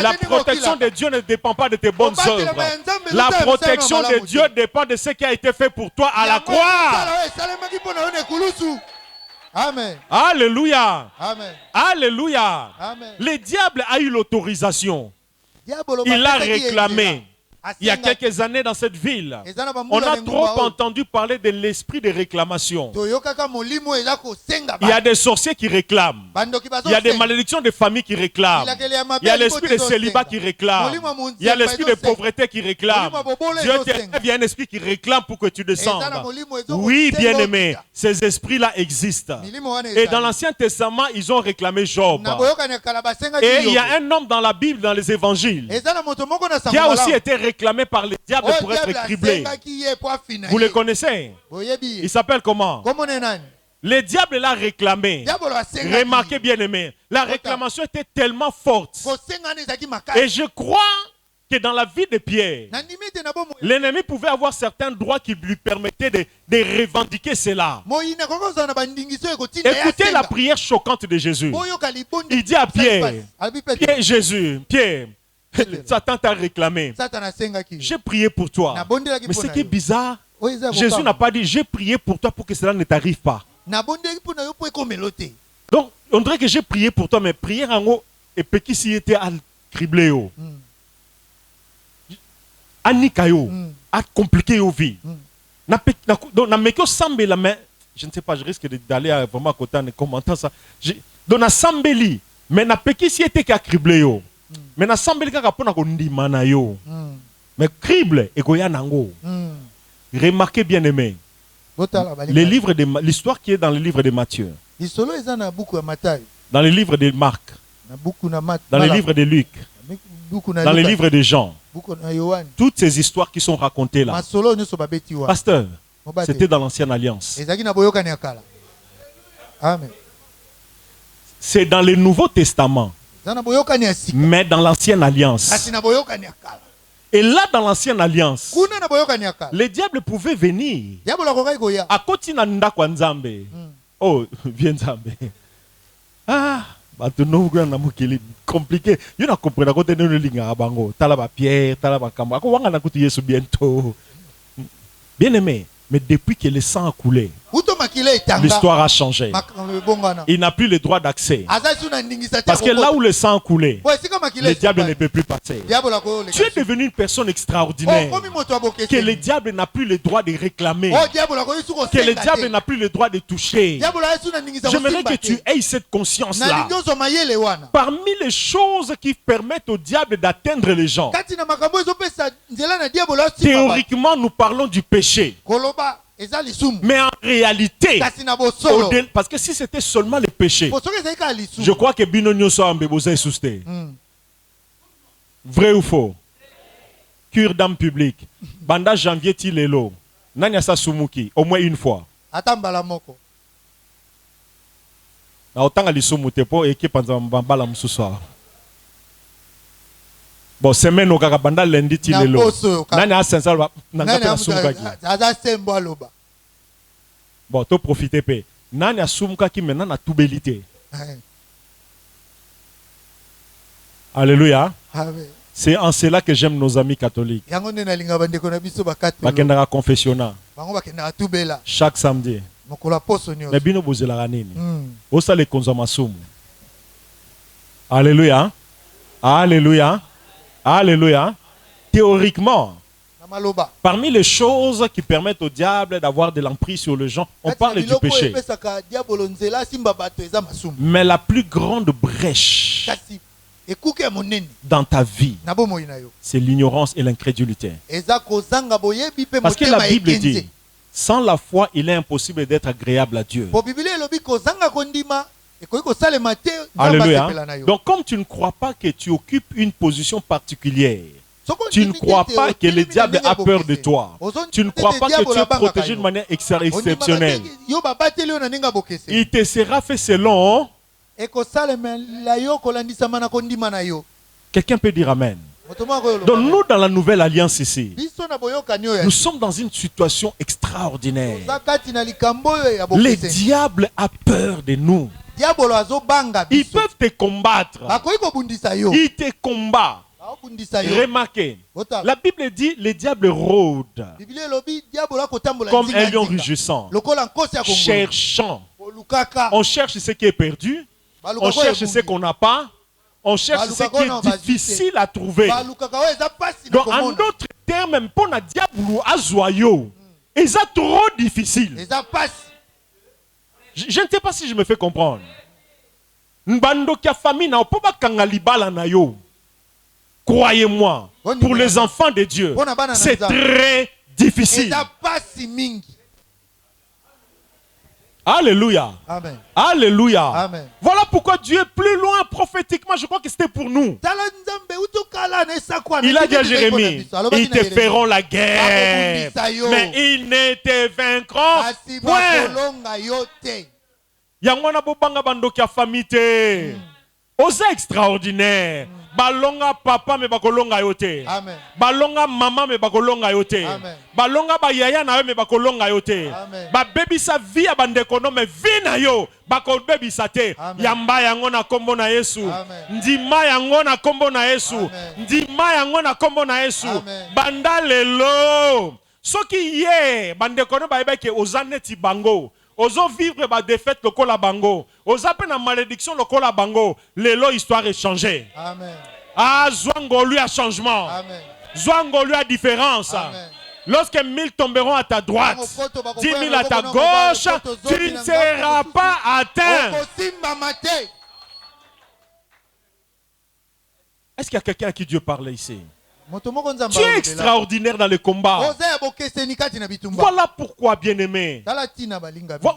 La protection de Dieu ne dépend pas de tes bonnes œuvres. La protection de Dieu dépend de ce qui a été fait pour toi à la croix. Amen. Alléluia. Amen. Alléluia. Amen. Le diable a eu l'autorisation. Il a réclamé. Il y a quelques années dans cette ville, on a trop entendu parler de l'esprit de réclamation. Il y a des sorciers qui réclament. Il y a des malédictions de famille qui réclament. Il y a l'esprit de célibat qui réclame. Il y a l'esprit de pauvreté qui réclame. Dieu te vient un esprit qui réclame pour que tu descendes. Oui, bien-aimé, ces esprits-là existent. Et dans l'Ancien Testament, ils ont réclamé Job. Et il y a un homme dans la Bible, dans les évangiles, qui a aussi été réclamé par les diables pour être criblé. Vous le connaissez? Il s'appelle comment? Le diable l'a réclamé. Remarquez, bien aimé, la réclamation était tellement forte. Et je crois que dans la vie de Pierre, l'ennemi pouvait avoir certains droits qui lui permettaient de revendiquer cela. Écoutez la prière choquante de Jésus. Il dit à Pierre, Pierre, Satan t'a réclamé. J'ai prié pour toi. Mais ce qui est bizarre, Jésus n'a pas dit j'ai prié pour toi pour que cela ne t'arrive pas. Donc, on dirait que j'ai prié pour toi, mais prière en haut et petit si était à cribler. Anikayo, a compliqué au vie. Donc, je ne sais pas, je risque d'aller vraiment à côté en commentant ça. Donc, na sambeli, mais na petit si était qu'à cribler. Mais na sambeli kaka pona ko ndimana yo. Mais crible et goya nango. Remarquez, bien aimé, l'histoire qui est dans le livre de Matthieu, dans le livre de Marc, dans le livre de Luc, dans le livre de Jean, toutes ces histoires qui sont racontées là, pasteur, c'était dans l'Ancienne Alliance. C'est dans le Nouveau Testament, mais dans l'Ancienne Alliance. Et là, dans l'Ancienne Alliance, le diable pouvait venir. À côté de Nzambe. Oh, viens Nzambe. Ah, maintenant, c'est compliqué. Je ne comprends pas côté de l'Inga. Talaba Pierre, Talaba Kamba. Comment on a écouté Yesu bientôt? Bien aimé, mais depuis que le sang a coulé, l'histoire a changé. Il n'a plus le droit d'accès. Parce que là où le sang a coulé, le diable ne peut plus passer. Tu es devenu une personne extraordinaire. Que le diable n'a plus le droit de réclamer. Que le diable n'a plus le droit de toucher. J'aimerais que tu aies cette conscience-là. Parmi les choses qui permettent au diable d'atteindre les gens, théoriquement, nous parlons du péché. Mais en réalité, parce que si c'était seulement le péché, je crois que Binonio Sambe vous est sousté. Vrai ou faux? Cure d'âme publique. Banda janvier tilelo. Nanya sa sumuki. Au moins une fois. Atambala moko. Na otanga lisumute po eke panza mbala msuswa. Bon, semaine au kaka banda lundi tilelo. Nanya sensal ba nanga sumukaki. Aza sembo aloba. Bon, to profiter pe. Nanya sumukaki maintenant na tubelité. Alléluia. C'est en cela que j'aime nos amis catholiques. Bakendaka confessionnat. Chaque samedi. Mais bino bozela nini. Osa le konzamasumu. Alléluia. Alléluia. Alléluia. Théoriquement, parmi les choses qui permettent au diable d'avoir de l'emprise sur les gens, on parle du péché. Mais la plus grande brèche dans ta vie, c'est l'ignorance et l'incrédulité. Parce que la Bible dit, sans la foi, il est impossible d'être agréable à Dieu. Alléluia. Donc comme tu ne crois pas que tu occupes une position particulière, tu ne crois pas que le diable a peur de toi, tu ne crois pas que tu es protégé de manière exceptionnelle, il te sera fait selon. Quelqu'un peut dire Amen. Donc nous dans la nouvelle alliance ici, nous sommes dans une situation extraordinaire. Le diable a peur de nous. Ils peuvent te combattre. Ils te combattent. Remarquez, la Bible dit le diable rôde comme un lion rugissant, cherchant. On cherche ce qui est perdu, on cherche ce qu'on n'a pas, on cherche ce qui est difficile à trouver. Donc en d'autres termes, pour le diable à joyau, ils sont trop difficiles. Je ne sais pas si je me fais comprendre. Croyez-moi, pour les enfants de Dieu, c'est très difficile. Alléluia. Amen. Alléluia. Amen. Voilà pourquoi Dieu est plus loin prophétiquement. Je crois que c'était pour nous. Il a dit à Jérémie, ils te feront la guerre, mais ils ne te vaincront point. Yangwana bobanga bandoki ya famille te. Osa extraordinaire. Balonga papa me bakolonga yote. Amen. Balonga mama me bakolonga yote. Amen. Balonga ba yaya na yo me bakolonga yote. Ba baby sa vie ya bandeko no me vie na yo bakol baby sa te. Yamba yango na kombo na Yesu. Ndima yango na kombo na Yesu. Ndima yango na kombo na Yesu. Banda lelo. Soki ye bandeko no ba yebeke ozaneti bango. Ozo vivre ba défaite lokola bango. Oza pe na malédiction lokola bango. Lelo histoire est changée. Amen. Ah, Zwango lui a changement. Amen. Zwango lui a différence. Amen. Lorsque 1000 tomberont à ta droite, 10 000 à ta gauche, tu ne seras pas atteint. Est-ce qu'il y a quelqu'un à qui Dieu parle ici? Tu es extraordinaire dans le combat. Voilà pourquoi, bien-aimé,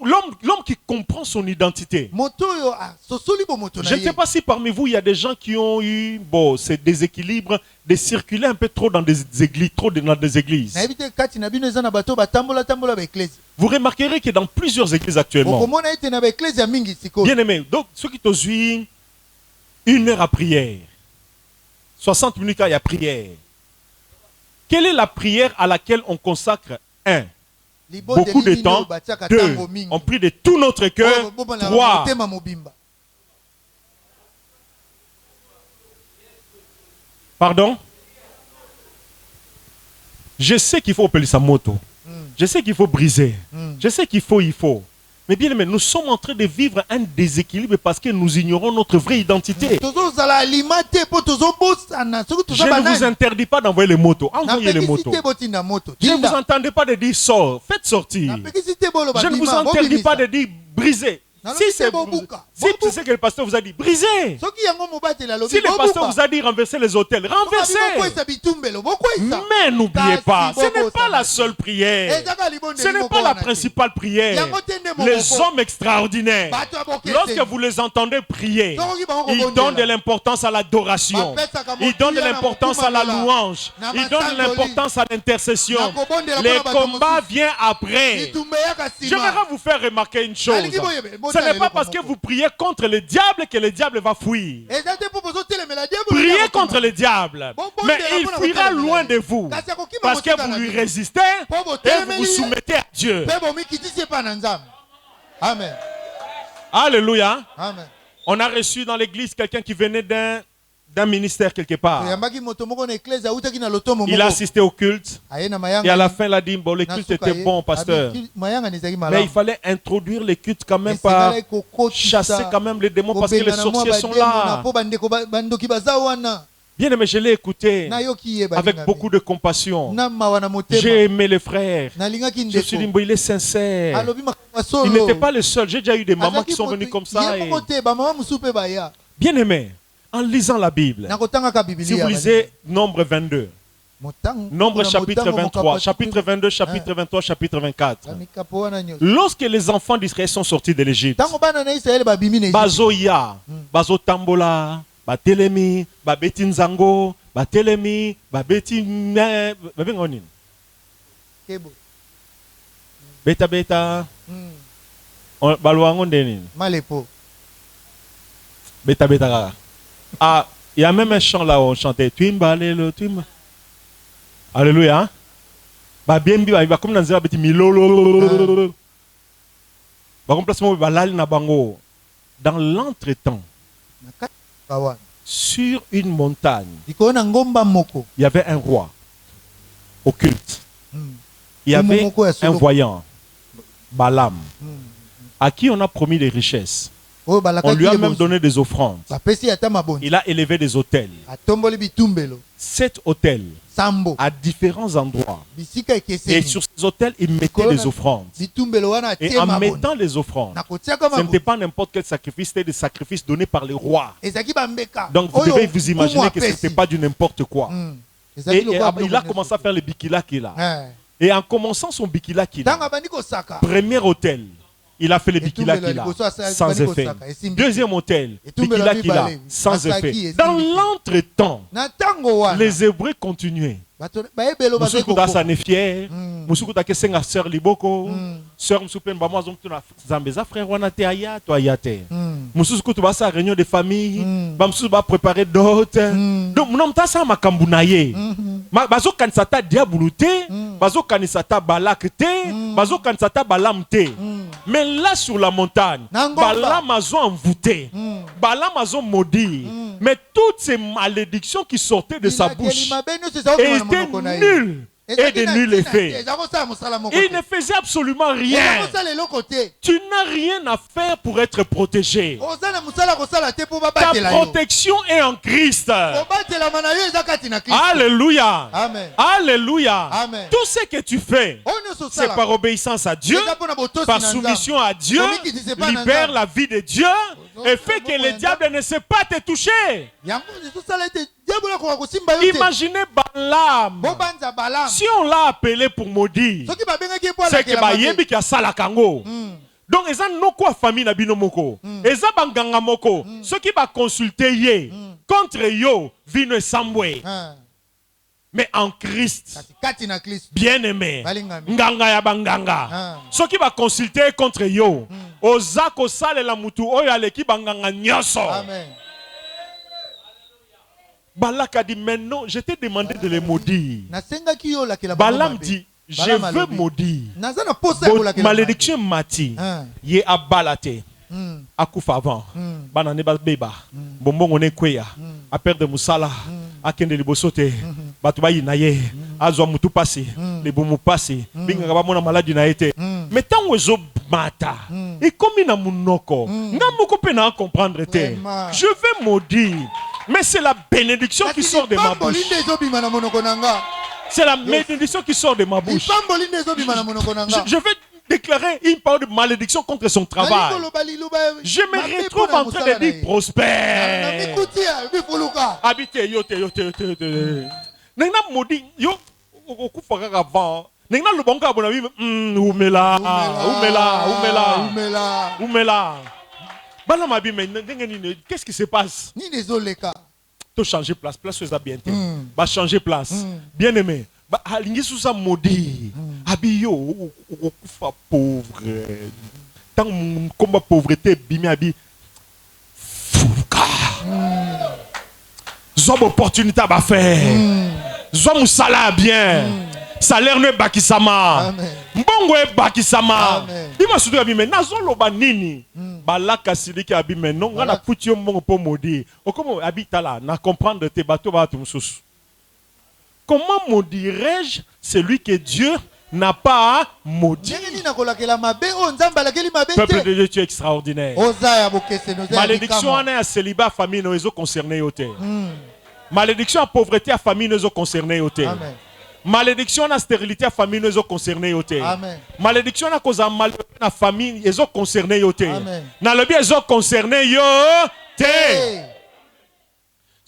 l'homme qui comprend son identité. Je ne sais pas si parmi vous, il y a des gens qui ont eu ces déséquilibres de circuler un peu trop dans des églises. Vous remarquerez que dans plusieurs églises actuellement, bien-aimé, donc ceux qui ont eu 1 heure à prière, 60 minutes à la prière. Quelle est la prière à laquelle on consacre 1? Beaucoup de temps. 2. On prie de tout notre cœur. 3. Pardon? Je sais qu'il faut appeler sa moto. Je sais qu'il faut briser. Je sais qu'il faut. Mais bien aimé, nous sommes en train de vivre un déséquilibre parce que nous ignorons notre vraie identité. Je ne vous interdis pas d'envoyer les motos. Envoyez les motos. Je ne vous entendais pas de dire sort. Faites sortir. Je ne vous interdis pas de dire briser. Si c'est ce que le pasteur vous a dit, brisez. Si le pasteur vous a dit renverser les autels, renversez. Mais n'oubliez pas, ce n'est pas la seule prière. Ce n'est pas la principale prière. Les hommes extraordinaires, lorsque vous les entendez prier, ils donnent de l'importance à l'adoration. Ils donnent de l'importance à la louange. Ils donnent de l'importance à l'intercession. Les combats viennent après. J'aimerais vous faire remarquer une chose. Ce n'est pas parce que vous priez contre le diable que le diable va fuir. Priez contre le diable, mais il fuira loin de vous parce que vous lui résistez et vous vous soumettez à Dieu. Amen. Alléluia. Amen. On a reçu dans l'église quelqu'un qui venait d'un ministère quelque part. Il a assisté au culte et à la fin il a dit bon, le culte était bon, pasteur, mais il fallait introduire le culte quand même par chasser quand même les démons parce que les sorciers sont là. Bien aimé, je l'ai écouté avec beaucoup de compassion. J'ai aimé les frères. Je me suis dit, bon, il est sincère. Il n'était pas le seul. J'ai déjà eu des mamans qui sont venues comme ça. Bien aimé, en lisant la Bible, si vous lisez Nombre 22, Nombre chapitre 23, chapitre 22, chapitre 23, chapitre 24. Lorsque les enfants d'Israël sont sortis de l'Égypte, Bazoya, Bazotambola, Batelemi, Babeti Nzango, Batelemi, Babeti Babengonin. Beta Beta. Baluangon Denin. Malepo. Beta Beta. Ah, il y a même un chant là où on chantait Twimba, Alléluia, Twimba. Alléluia. Babembi, va comme dans un petit milolo. Dans l'entretemps, sur une montagne, il y avait un roi au culte. Il y avait un voyant, Balaam, à qui on a promis des richesses. On lui a même donné des offrandes. Il a élevé des autels. 7 autels à différents endroits. Et sur ces autels, il mettait des offrandes. Et en mettant les offrandes, ce n'était pas n'importe quel sacrifice, c'était des sacrifices donnés par les rois. Donc vous devez vous imaginer que ce n'était pas du n'importe quoi. Et il a commencé à faire le bikila qu'il a. Et en commençant son bikila qu'il a, premier autel, il a fait le bikila qu'il a, sans effet. Deuxième hôtel, bikila qu'il a, sans effet. Dans l'entretemps, les Hébreux continuaient. Musukuta s'en est fier. Musukuta kesenga sœur Liboko. Sœur Msupen Bama Zomtuna Zambeza frère Wanate Aya, toi Ayate. Musukuta va sa réunion de famille. Bamsu va préparer d'autres. Donc, nous ça makambunaye. Bazo kanisata diabulute. Bazo kanisata balakte. Bazo kanisata balamte. Mais là sur la montagne, Balaam a envoûté. Balaam a maudit. Mais toutes ces malédictions qui sortaient de sa bouche étaient nulles et de nul effet. Il ne faisait absolument rien. Tu n'as rien à faire pour être protégé. Ta protection est en Christ. Alléluia. Amen. Alléluia. Amen. Tout ce que tu fais, c'est par obéissance à Dieu, par soumission à Dieu, libère la vie de Dieu et fait que le diable ne sait pas te toucher. Imaginez Balaam. Si on l'a appelé pour maudire, c'est que Bayebi qui a Salakango. Donc, ils ont quoi famille na bino moko. Ils ont banganga moko. Ceux qui va consulter contre yo vino sambwe. Mais en Christ, bien aimé, nganga ya banganga. Ceux qui va consulter contre yo, ozako sale la mutu oyo aleki banganga nyoso. Amen. Balak a dit, maintenant, je t'ai demandé de les maudire. Balaam dit, je veux maudire. Malédiction mati. Ye abalate. Akufa avant. Banane beba. Bonbon on est kweya. A perdre musala. A kende libosote. Batuba yinaye. Azwa mutu passé. Les bomu passé. Binga mona maladie na été. Mais tant ozo mata. Et comme ina munoko. Na moko pena comprendre te. Je veux maudire. Mais c'est la bénédiction qui sort de ma bouche. C'est la bénédiction qui sort de ma bouche. Je veux déclarer une parole de malédiction contre son travail. Je me retrouve en train de dire prospère. Habite, yote. Nena maudit, yo, okufaka avant. Nena le bon abona bi, umela. Bala mabi, mais qu'est-ce qui se passe? Ni désolé ka. To changer place ça bien. Va changer place. Bien aimé. Ba alingi sous ça maudit. Abiyo, okufa pauvre. Tant combat pauvreté bimi abi. Fuka. Zob opportunité à faire. Zob salaire bien. Salaire ne bakisama. Mbongo e bakisama. Dima sudu abi mais nazo loba nini. Balaka siliki abi mais non ngana puti mbongo po modi. Okomo habita là na comprendre te bateau ba tumsusu. Comment maudirais-je celui que Dieu n'a pas maudit? Peuple de Dieu, tu es extraordinaire. Malédiction à célibat, famille, nous sommes concernés. Malédiction à pauvreté, à famille, nous sommes concernés. Malédiction à stérilité, à famille, nous sommes concernés. Malédiction à cause de malheur, à famille, nous sommes concernés. Dans le bien, ils sont concernés.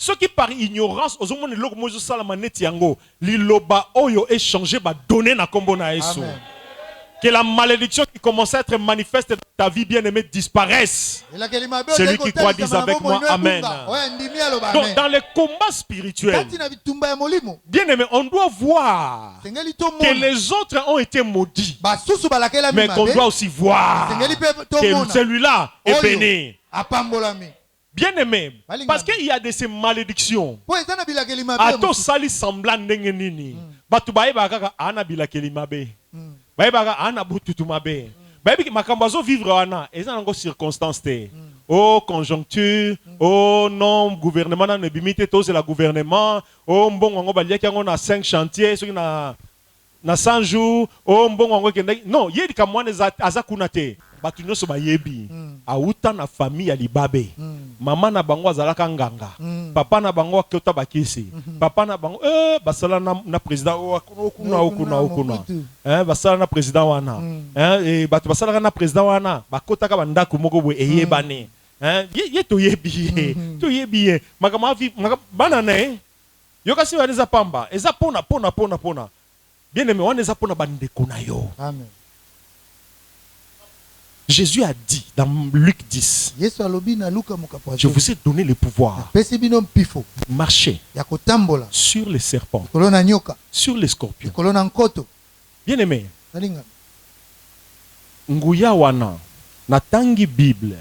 Ceux qui par ignorance, aux hommes de l'Ogo Salamaneti Yango, l'Iloba Oyo est changé, va donner na kombo na Yesu. Que la malédiction qui commence à être manifeste dans ta vie bien-aimée disparaisse. Celui qui croit dise avec moi Amen. Donc dans les combats spirituels, bien-aimé, on doit voir que les autres ont été maudits. Mais qu'on doit aussi voir que celui-là est béni. Bien aimé, parce qu'il y a de ces malédictions. Ato sali semblant ndenge nini. Batu bae baka ana bila kelimabe. Bae baka ana bututu mabe. Bae biki makambazo vivre ana. Eza nango circonstance te. Oh conjoncture. Oh non gouvernement na nebimite to c'est la gouvernement. Oh mbongo ngo balia ki ngo na 5 chantiers, soki na 100 jours. Oh mbongo ngo kende. Non, yedi ka mwana azakuna te. Batu nyonso bayebi auta na famille ya libabe. Mama na bango azalaka nganga. Papa na bango akota bakisi. Papa na bango basala na président okuna. Basala na président wana. Batu basala na président wana bakota ka bandako moko boye eyebane. Ye to yebi. To yebi. Makama vi bana ne. Yoka si waneza pamba. Eza pona. Bien aimé waneza pona bandeko na yo. Amen. Jésus a dit dans Luc 10, je vous ai donné le pouvoir de marcher sur les serpents, sur les scorpions. Bien aimé, nguya wana natangi Bible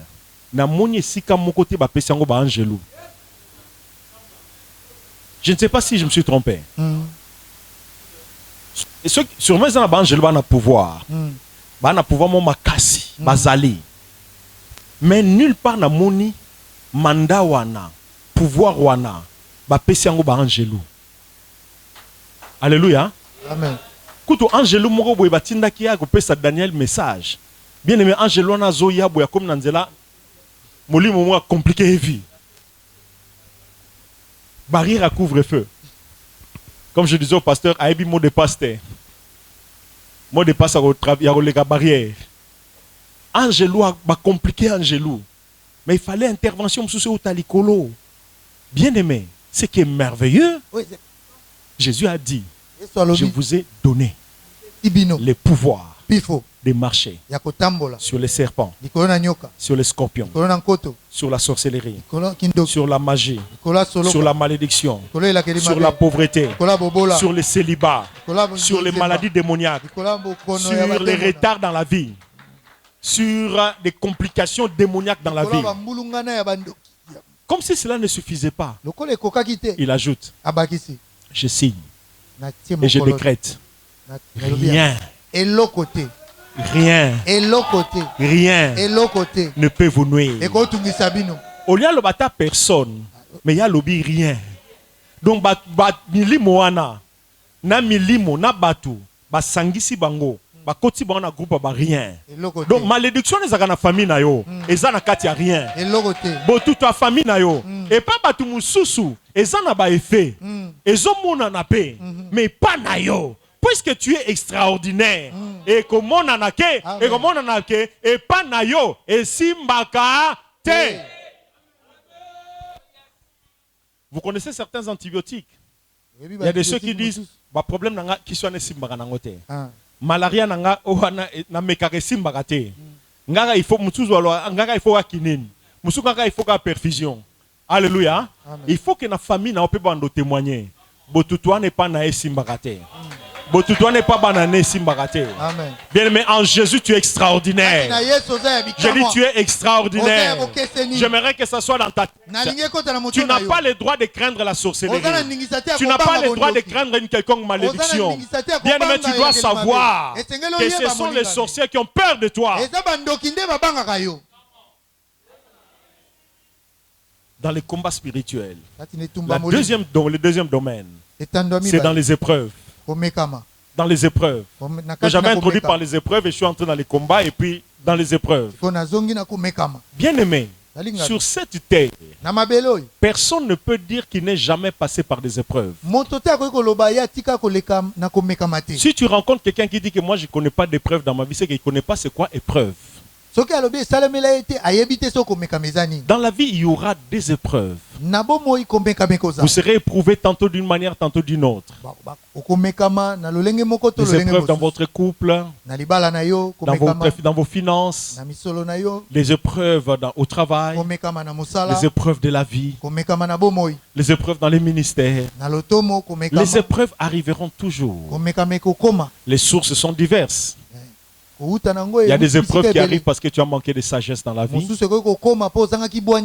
na moni sika mokote ba pesango ba angelou. Je ne sais pas si je me suis trompé. Sûrement ils ont ba angelou ba na pouvoir. Bana pouvoir mon makasi bazali. Mais nulle part na moni manda wana pouvoir wana ba pesi yango ba angelou. Alléluia. Amen. Kuto angelou moko boye batinda ki ya ko pesa Daniel message. Bien aimé angelou na zo ya boya comme nanzela molimo mo compliqué vie. Barrière à couvre-feu. Comme je disais au pasteur, aibi mot de pasteur. Moi de passe il y a les barrières. Angelou a compliqué Angelou. Mais il fallait intervention sous talikolo. Bien aimé, ce qui est merveilleux, Jésus a dit, je vous ai donné les pouvoirs de marcher sur les serpents, sur les scorpions, sur la sorcellerie, sur la magie, sur la malédiction, sur la pauvreté, sur le célibat, sur les maladies démoniaques, sur les retards dans la vie, sur des complications démoniaques dans la vie. Comme si cela ne suffisait pas, il ajoute, je signe et je décrète, rien ne peut vous nuire. Au lieu de battre personne, mais il y a lobby rien. Donc milimo wana na milimo na batu ba sangisi bango ba koti bango na groupe ba rien. Donc malédiction ezaka na famille na yo, eza na kati ya rien. Bo toute ta famille na yo et pas batu mususu eza na ba effet. Ezo mona na pe mais pas na yo. Po puisque tu es extraordinaire, et comment on en a que, et comment on en a que, et pas nayo, et simbaka te. Vous connaissez certains antibiotiques? Il y a des ceux qui disent, bah problème nanga qui soit ne simbaka nangote. Malaria nanga oana na mekare simbaka te. Ngara il faut mutuzo alors ngara il faut akinini. Musu ngara il faut ka perfusion. Alléluia. Il faut que la famille n'a pas de témoigner. Botutoua n'est pas na simbaka te. Botutoua n'est pas banané simbaka te. Amen. Bien aimé, en Jésus tu es extraordinaire. Je dis tu es extraordinaire. J'aimerais que ça soit dans ta tête. Tu n'as pas le droit de craindre la sorcellerie. Tu n'as pas le droit de craindre une quelconque malédiction. Bien aimé, tu dois savoir que ce sont les sorciers qui ont peur de toi. Dans les combats spirituels, le deuxième domaine, c'est dans les épreuves. Dans les épreuves. Que j'avais introduit par les épreuves et je suis entré dans les combats et puis dans les épreuves. Bien aimé, sur cette terre, personne ne peut dire qu'il n'est jamais passé par des épreuves. Si tu rencontres quelqu'un qui dit que moi je ne connais pas d'épreuves dans ma vie, c'est qu'il ne connaît pas c'est quoi épreuve. Dans la vie, il y aura des épreuves. Vous serez éprouvé tantôt d'une manière, tantôt d'une autre. Des épreuves dans votre couple, dans vos finances, les épreuves au travail, les épreuves de la vie, les épreuves dans les ministères. Les épreuves arriveront toujours. Les sources sont diverses. Il y a des épreuves qui arrivent parce que tu as manqué de sagesse dans la vie. Il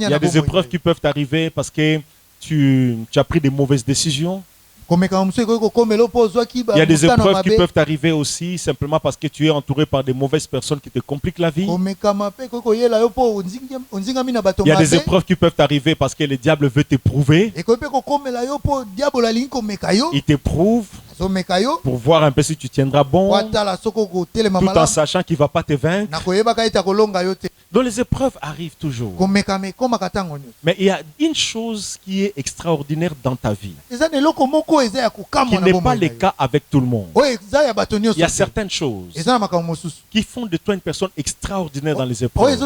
y a des épreuves qui peuvent arriver parce que tu as pris des mauvaises décisions. Il y a des épreuves qui peuvent arriver aussi simplement parce que tu es entouré par des mauvaises personnes qui te compliquent la vie. Il y a des épreuves qui peuvent arriver parce que le diable veut t'éprouver. Il t'éprouve pour voir un peu si tu tiendras bon, tout en sachant qu'il ne va pas te vaincre. Donc les épreuves arrivent toujours. Mais il y a une chose qui est extraordinaire dans ta vie, qui n'est pas le cas avec tout le monde. Il y a certaines choses qui font de toi une personne extraordinaire dans les épreuves.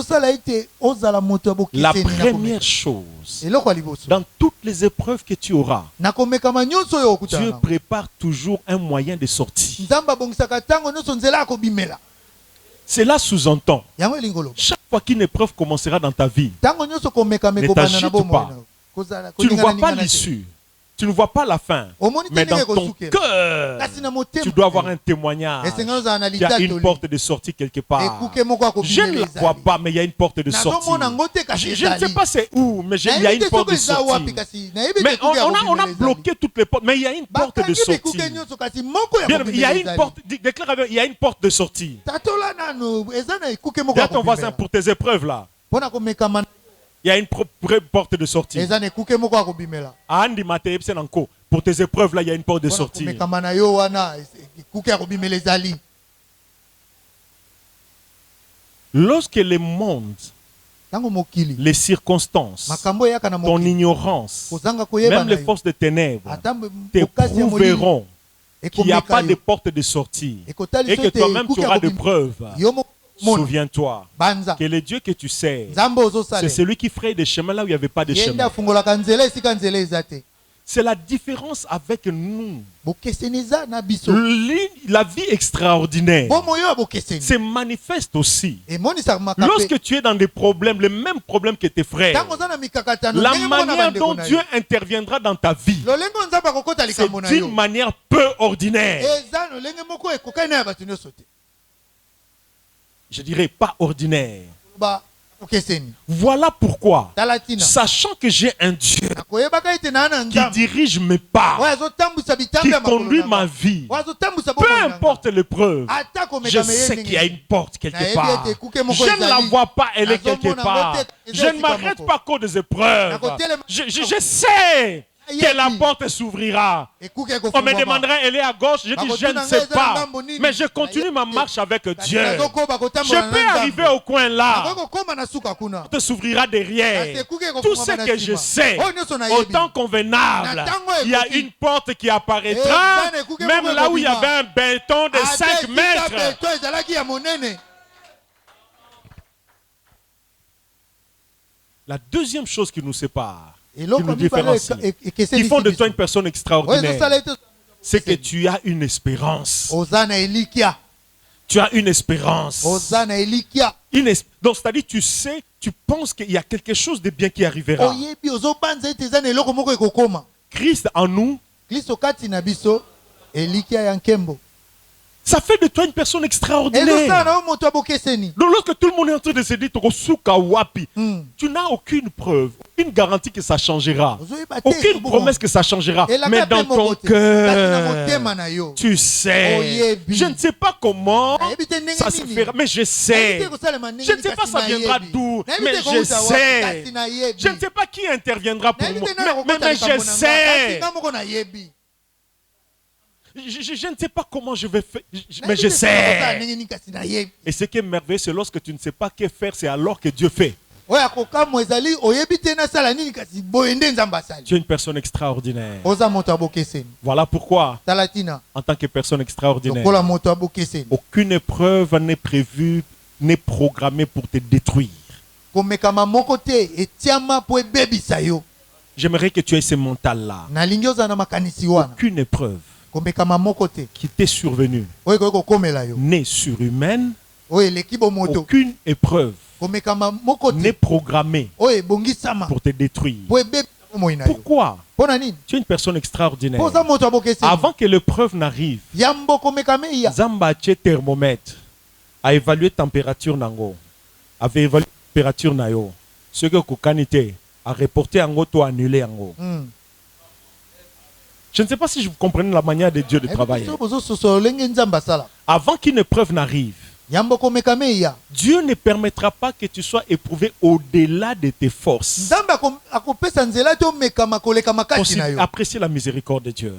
La première chose, dans toutes les épreuves que tu auras, Dieu prépare toujours un moyen de sortie. Cela sous-entend, chaque fois qu'une épreuve commencera dans ta vie, ne t'agite pas. Tu ne vois pas l'issue. Tu ne vois pas la fin. Mais dans ton cœur, tu dois avoir un témoignage. Il y a une porte de sortie quelque part. Je ne la vois pas, mais il y a une porte de sortie. Je ne sais pas c'est où, mais il y a une porte de sortie. Mais on a bloqué toutes les portes, mais il y a une porte de sortie. Bien, il y a une porte, déclare, il y a une porte de sortie. Dis à ton voisin pour tes épreuves là. Il y a une porte de sortie. Pour tes épreuves là, il y a une porte de sortie. Lorsque le monde, les circonstances, ton ignorance, même les forces de ténèbres te prouveront qu'il n'y a pas de porte de sortie et que toi-même tu auras des preuves. Souviens-toi que le Dieu que tu sais, c'est celui qui ferait des chemins là où il n'y avait pas de chemin. C'est la différence avec nous. La vie extraordinaire se manifeste aussi. Lorsque tu es dans des problèmes, les mêmes problèmes que tes frères, la manière dont Dieu interviendra dans ta vie, c'est d'une manière peu ordinaire. Je dirais pas ordinaire. Voilà pourquoi, sachant que j'ai un Dieu qui dirige mes pas, qui conduit ma vie, peu importe l'épreuve, je sais qu'il y a une porte quelque part. Je ne la vois pas, elle est quelque part. Je ne m'arrête pas qu'aux des épreuves. Je sais que la porte s'ouvrira. On me demanderait, elle est à gauche. Je dis, je ne sais pas. Mais je continue ma marche avec Dieu. Je peux arriver au coin là. La porte s'ouvrira derrière. Tout ce que je sais, au temps convenable, il y a une porte qui apparaîtra, même là où il y avait un béton de 5 mètres. La deuxième chose qui nous sépare, qui nous différencie, qui font de toi une personne extraordinaire, c'est que tu as une espérance. Tu as une espérance. Donc, c'est-à-dire, tu sais, tu penses qu'il y a quelque chose de bien qui arrivera. Christ en nous, ça fait de toi une personne extraordinaire. Donc lorsque tout le monde est en train de se dire tu n'as aucune preuve, aucune garantie que ça changera, aucune promesse que ça changera. Mais dans ton cœur, tu sais. Je ne sais pas comment ça se fera, mais je sais. Je ne sais pas ça viendra d'où, mais je sais. Je ne sais pas qui interviendra pour moi, mais je sais. Je ne sais pas comment je vais faire, mais je sais. Et ce qui est merveilleux, c'est lorsque tu ne sais pas que faire, c'est alors que Dieu fait. Tu es une personne extraordinaire. Voilà pourquoi, en tant que personne extraordinaire, aucune épreuve n'est prévue, n'est programmée pour te détruire. J'aimerais que tu aies ce mental-là. Aucune épreuve qui t'est survenue n'est surhumaine. Aucune épreuve n'est programmée pour te détruire. Pourquoi? Tu es une personne extraordinaire. Avant que l'épreuve n'arrive, Zamba a un thermomètre, a évalué la température nango, avait évalué la température nayo. Ce que Kokanite a reporté en to annulé en. Je ne sais pas si vous comprenez la manière de Dieu de travailler. Avant qu'une épreuve n'arrive, Dieu ne permettra pas que tu sois éprouvé au-delà de tes forces. Appréciez la miséricorde de Dieu.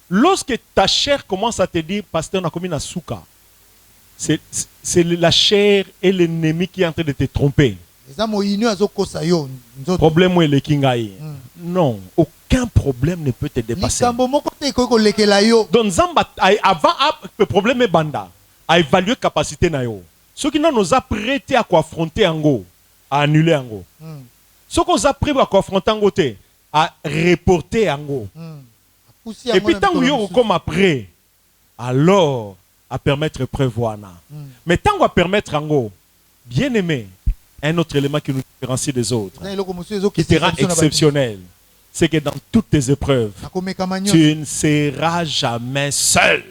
Lorsque ta chair commence à te dire, pasteur, on a commis un souka, c'est la chair et l'ennemi qui est en train de te tromper. Problème où est le kingaï? Non, aucun problème ne peut te dépasser. Donc Zamba, avant le problème est banda, a évalué capacité na yo. Ceux qui nous a prêté à quoi affronter ango, à annuler ango. Ceux qui nous a prêté à quoi affronter ango, à reporter ango. Et puis tant que comme après, alors à permettre preuve. Mais tant qu'on permettre ango, bien aimé. Un autre élément qui nous différencie des autres, qui te rend exceptionnel, c'est que dans toutes tes épreuves, tu ne seras jamais seul.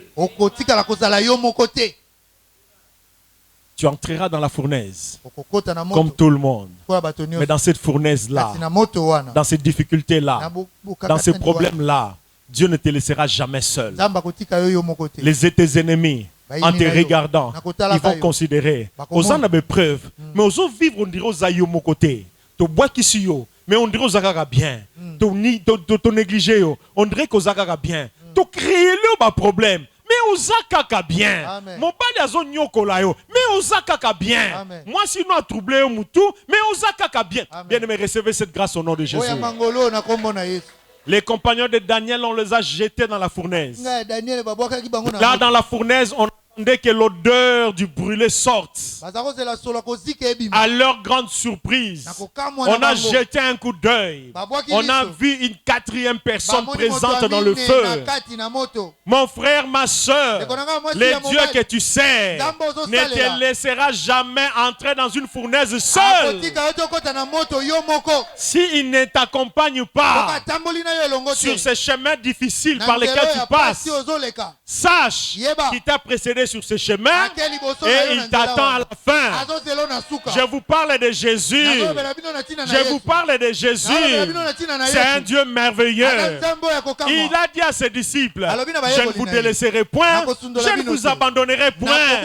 Tu entreras dans la fournaise, comme tout le monde. Mais dans cette fournaise-là, dans cette difficulté-là, dans ces problèmes-là, Dieu ne te laissera jamais seul. Tes ennemis, en te regardant, ils vont considérer. Aux en des preuves, mais aux autres vivre, on dirait aux aïeux mon côté. Tu bois qui suis yo, mais on dirait aux agaga bien. Tu négligé yo, on dirait qu'aux agaga bien. Tu créé le problème, mais aux agaga bien. Mon père a zone nyoko la yo, mais aux agaga bien. Moi sinon a troublé au moutou, mais aux agaga bien. Bien aimé, recevez cette grâce au nom de Jésus. Les compagnons de Daniel, on les a jetés dans la fournaise. Là, dans la fournaise, on attendait que l'odeur du brûlé sorte. À leur grande surprise, on a jeté un coup d'œil. On a vu une quatrième personne présente dans le feu. Mon frère, ma soeur, le Dieu que tu sers ne te laissera jamais entrer dans une fournaise seul. S'il ne t'accompagne pas sur ces chemins difficiles par lesquels tu passes, sache qu'il t'a précédé sur ce chemin et il t'attend à la fin. Je vous parle de Jésus. Je vous parle de Jésus. C'est un Dieu merveilleux. Il a dit à ses disciples, je ne vous délaisserai point, je ne vous abandonnerai point.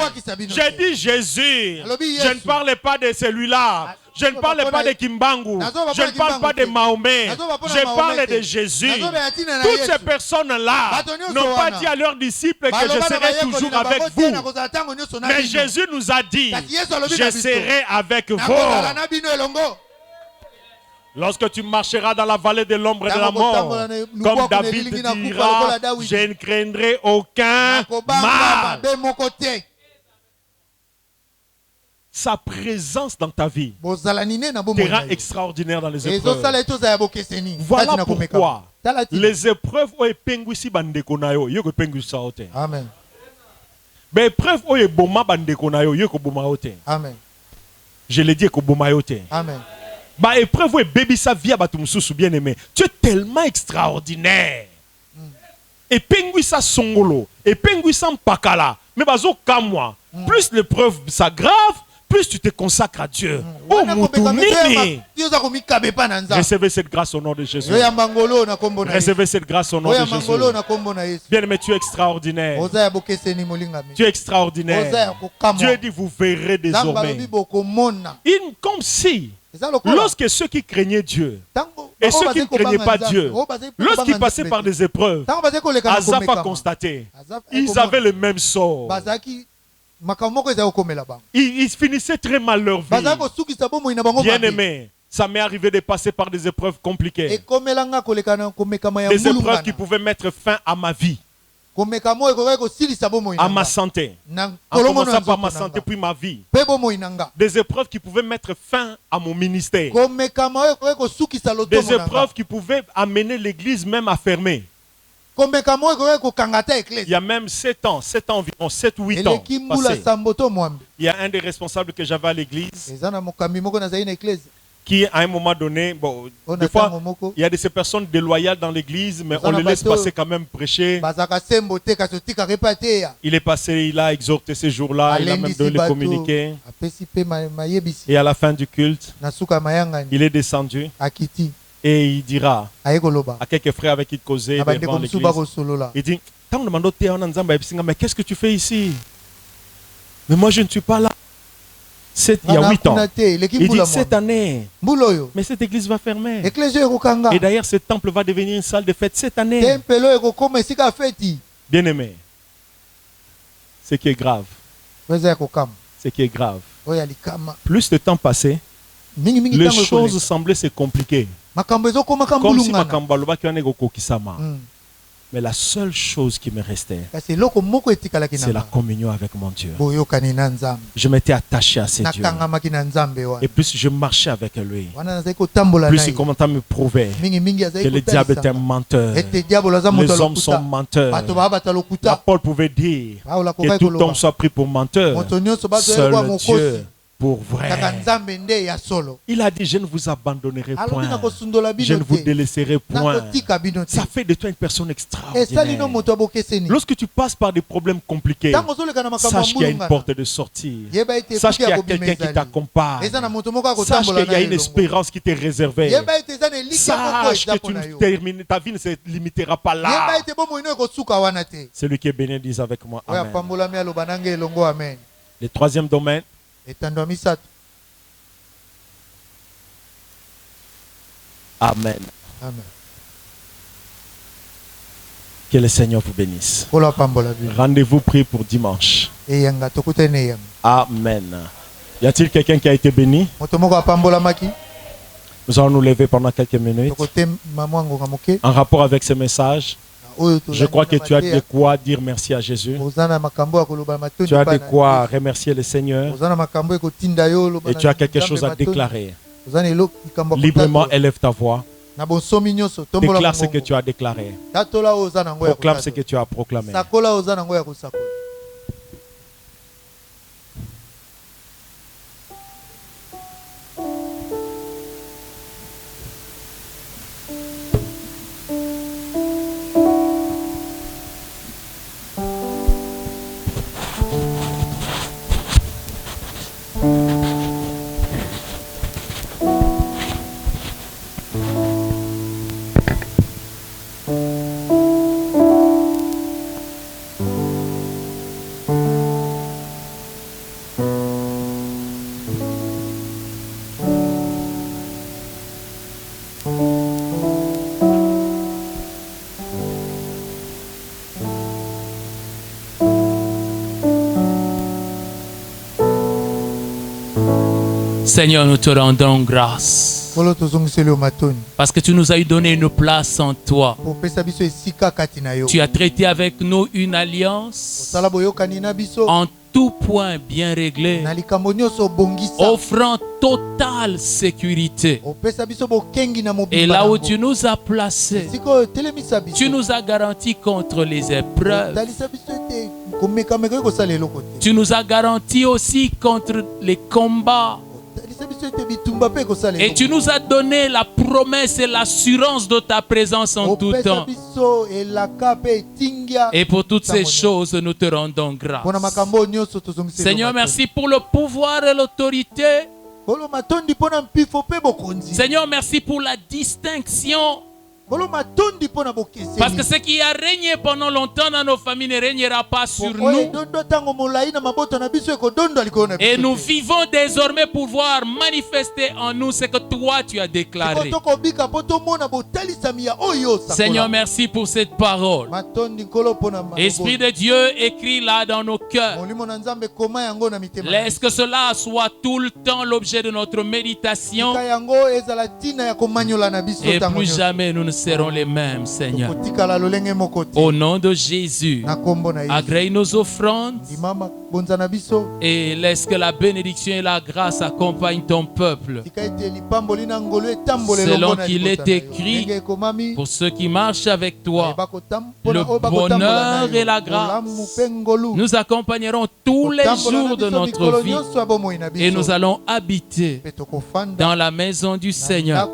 J'ai dit Jésus. Je ne parle pas de celui-là. Je ne parle pas de Kimbangu. Je ne parle pas de Mahomet. Je parle de Jésus. Toutes ces personnes-là n'ont pas dit à leurs disciples que je serai toujours avec vous. Mais Jésus nous a dit, je serai avec vous. Lorsque tu marcheras dans la vallée de l'ombre de la mort, comme David dira, je ne craindrai aucun mal. Sa présence dans ta vie te rend extraordinaire dans les épreuves. Voilà pourquoi les épreuves ont épinguisi bandeko na yo, yo ko épinguisa ote. Amen. Mais épreuve ont eboma bandeko na yo, yo ko boma ote. Amen. Je l'ai dit ko boma ote. Amen. Bah épreuve ou baby sa vie à batumsusu bien aimé. Tu es tellement extraordinaire. Et pinguisa songolo, et pinguisa pakala. Mais bazo kamwa. Plus l'épreuve s'aggrave, plus tu te consacres à Dieu. Oh moutounini. Recevez cette grâce au nom de Jésus. Recevez cette grâce au nom de Jésus. Bien aimé, tu es extraordinaire. Tu es extraordinaire. Dieu dit vous verrez désormais. Comme si lorsque ceux qui craignaient Dieu et ceux qui ne craignaient pas Dieu, lorsqu'ils passaient par des épreuves, Azaph a constaté, ils avaient le même sort. Ils finissaient très mal leur vie. Bien aimé, ça m'est arrivé de passer par des épreuves compliquées. Des épreuves qui pouvaient mettre fin à ma vie, à ma santé, en commençant par ma santé puis ma vie. Des épreuves qui pouvaient mettre fin à mon ministère. Des épreuves qui pouvaient amener l'église même à fermer. Il y a même 7 ans environ, 7-8 ans passés. Il y a un des responsables que j'avais à l'église qui à un moment donné, bon, des fois, il y a de ces personnes déloyales dans l'église, mais on les laisse passer quand même prêcher. Il est passé, il a exhorté ces jours-là, il a même donné le communiqué. Et à la fin du culte, il est descendu et il dira à quelques frères avec qui il causait devant l'église, il dit, mais qu'est-ce que tu fais ici? Mais moi je ne suis pas là. Il y a 8 ans. Il dit cette année, mais cette église va fermer. Et d'ailleurs, ce temple va devenir une salle de fête cette année. Bien aimé, ce qui est grave, plus le temps passait, les choses semblaient se compliquer. Comme si Makambaloba qui en est Kisama. Mais la seule chose qui me restait, c'est la communion avec mon Dieu. Je m'étais attaché à ce Dieu. Et plus je marchais avec lui, plus il commençait à me prouver que le diable est un menteur. Les hommes sont menteurs. Là, Paul pouvait dire que tout homme soit pris pour menteur. Seul Dieu pour vrai. Il a dit, je ne vous abandonnerai point. Je ne vous délaisserai point. Ça fait de toi une personne extraordinaire. Lorsque tu passes par des problèmes compliqués, sache qu'il y a une porte de sortie. Sache qu'il y a quelqu'un qui t'accompagne. Sache qu'il y a une espérance qui t'est réservée. Sache que ta vie ne se limitera pas là. Celui qui est béni dit avec moi Amen. Le troisième domaine, Amen. Que le Seigneur vous bénisse. Rendez-vous pris pour dimanche. Amen. Y a-t-il quelqu'un qui a été béni? Nous allons nous lever pendant quelques minutes. En rapport avec ce message, je crois que tu as de quoi dire merci à Jésus. Tu as de quoi remercier le Seigneur. Et tu as quelque chose à déclarer. Librement, élève ta voix. Déclare ce que tu as déclaré. Proclame ce que tu as proclamé. Seigneur, nous te rendons grâce. Parce que tu nous as donné une place en toi. Tu as traité avec nous une alliance en tout point bien réglé, offrant totale sécurité. Et là où tu nous as placés, tu nous as garanti contre les épreuves. Tu nous as garanti aussi contre les combats. Et tu nous as donné la promesse et l'assurance de ta présence en tout temps. Et pour toutes ces choses, nous te rendons grâce. Seigneur, merci pour le pouvoir et l'autorité. Seigneur, merci pour la distinction. Parce que ce qui a régné pendant longtemps dans nos familles ne régnera pas sur nous. Et nous vivons désormais pour voir manifester en nous ce que toi tu as déclaré. Seigneur, merci pour cette parole. Esprit de Dieu, écris-la dans nos cœurs. Laisse que cela soit tout le temps l'objet de notre méditation. Et plus jamais nous ne seront les mêmes, Seigneur. Au nom de Jésus, agrée nos offrandes et laisse que la bénédiction et la grâce accompagnent ton peuple. Selon qu'il est écrit, pour ceux qui marchent avec toi, le bonheur et la grâce nous accompagneront tous les jours de notre vie et nous allons habiter dans la maison du Seigneur,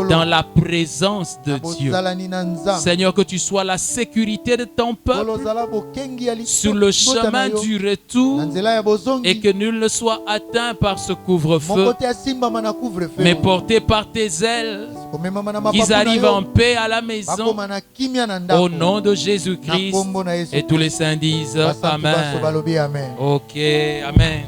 dans la présence de Dieu. Seigneur, que tu sois la sécurité de ton peuple sur le chemin du retour et que nul ne soit atteint par ce couvre-feu, mais porté par tes ailes, qu'ils arrivent en paix à la maison. Au nom de Jésus-Christ, et tous les saints disent Amen. Ok, Amen.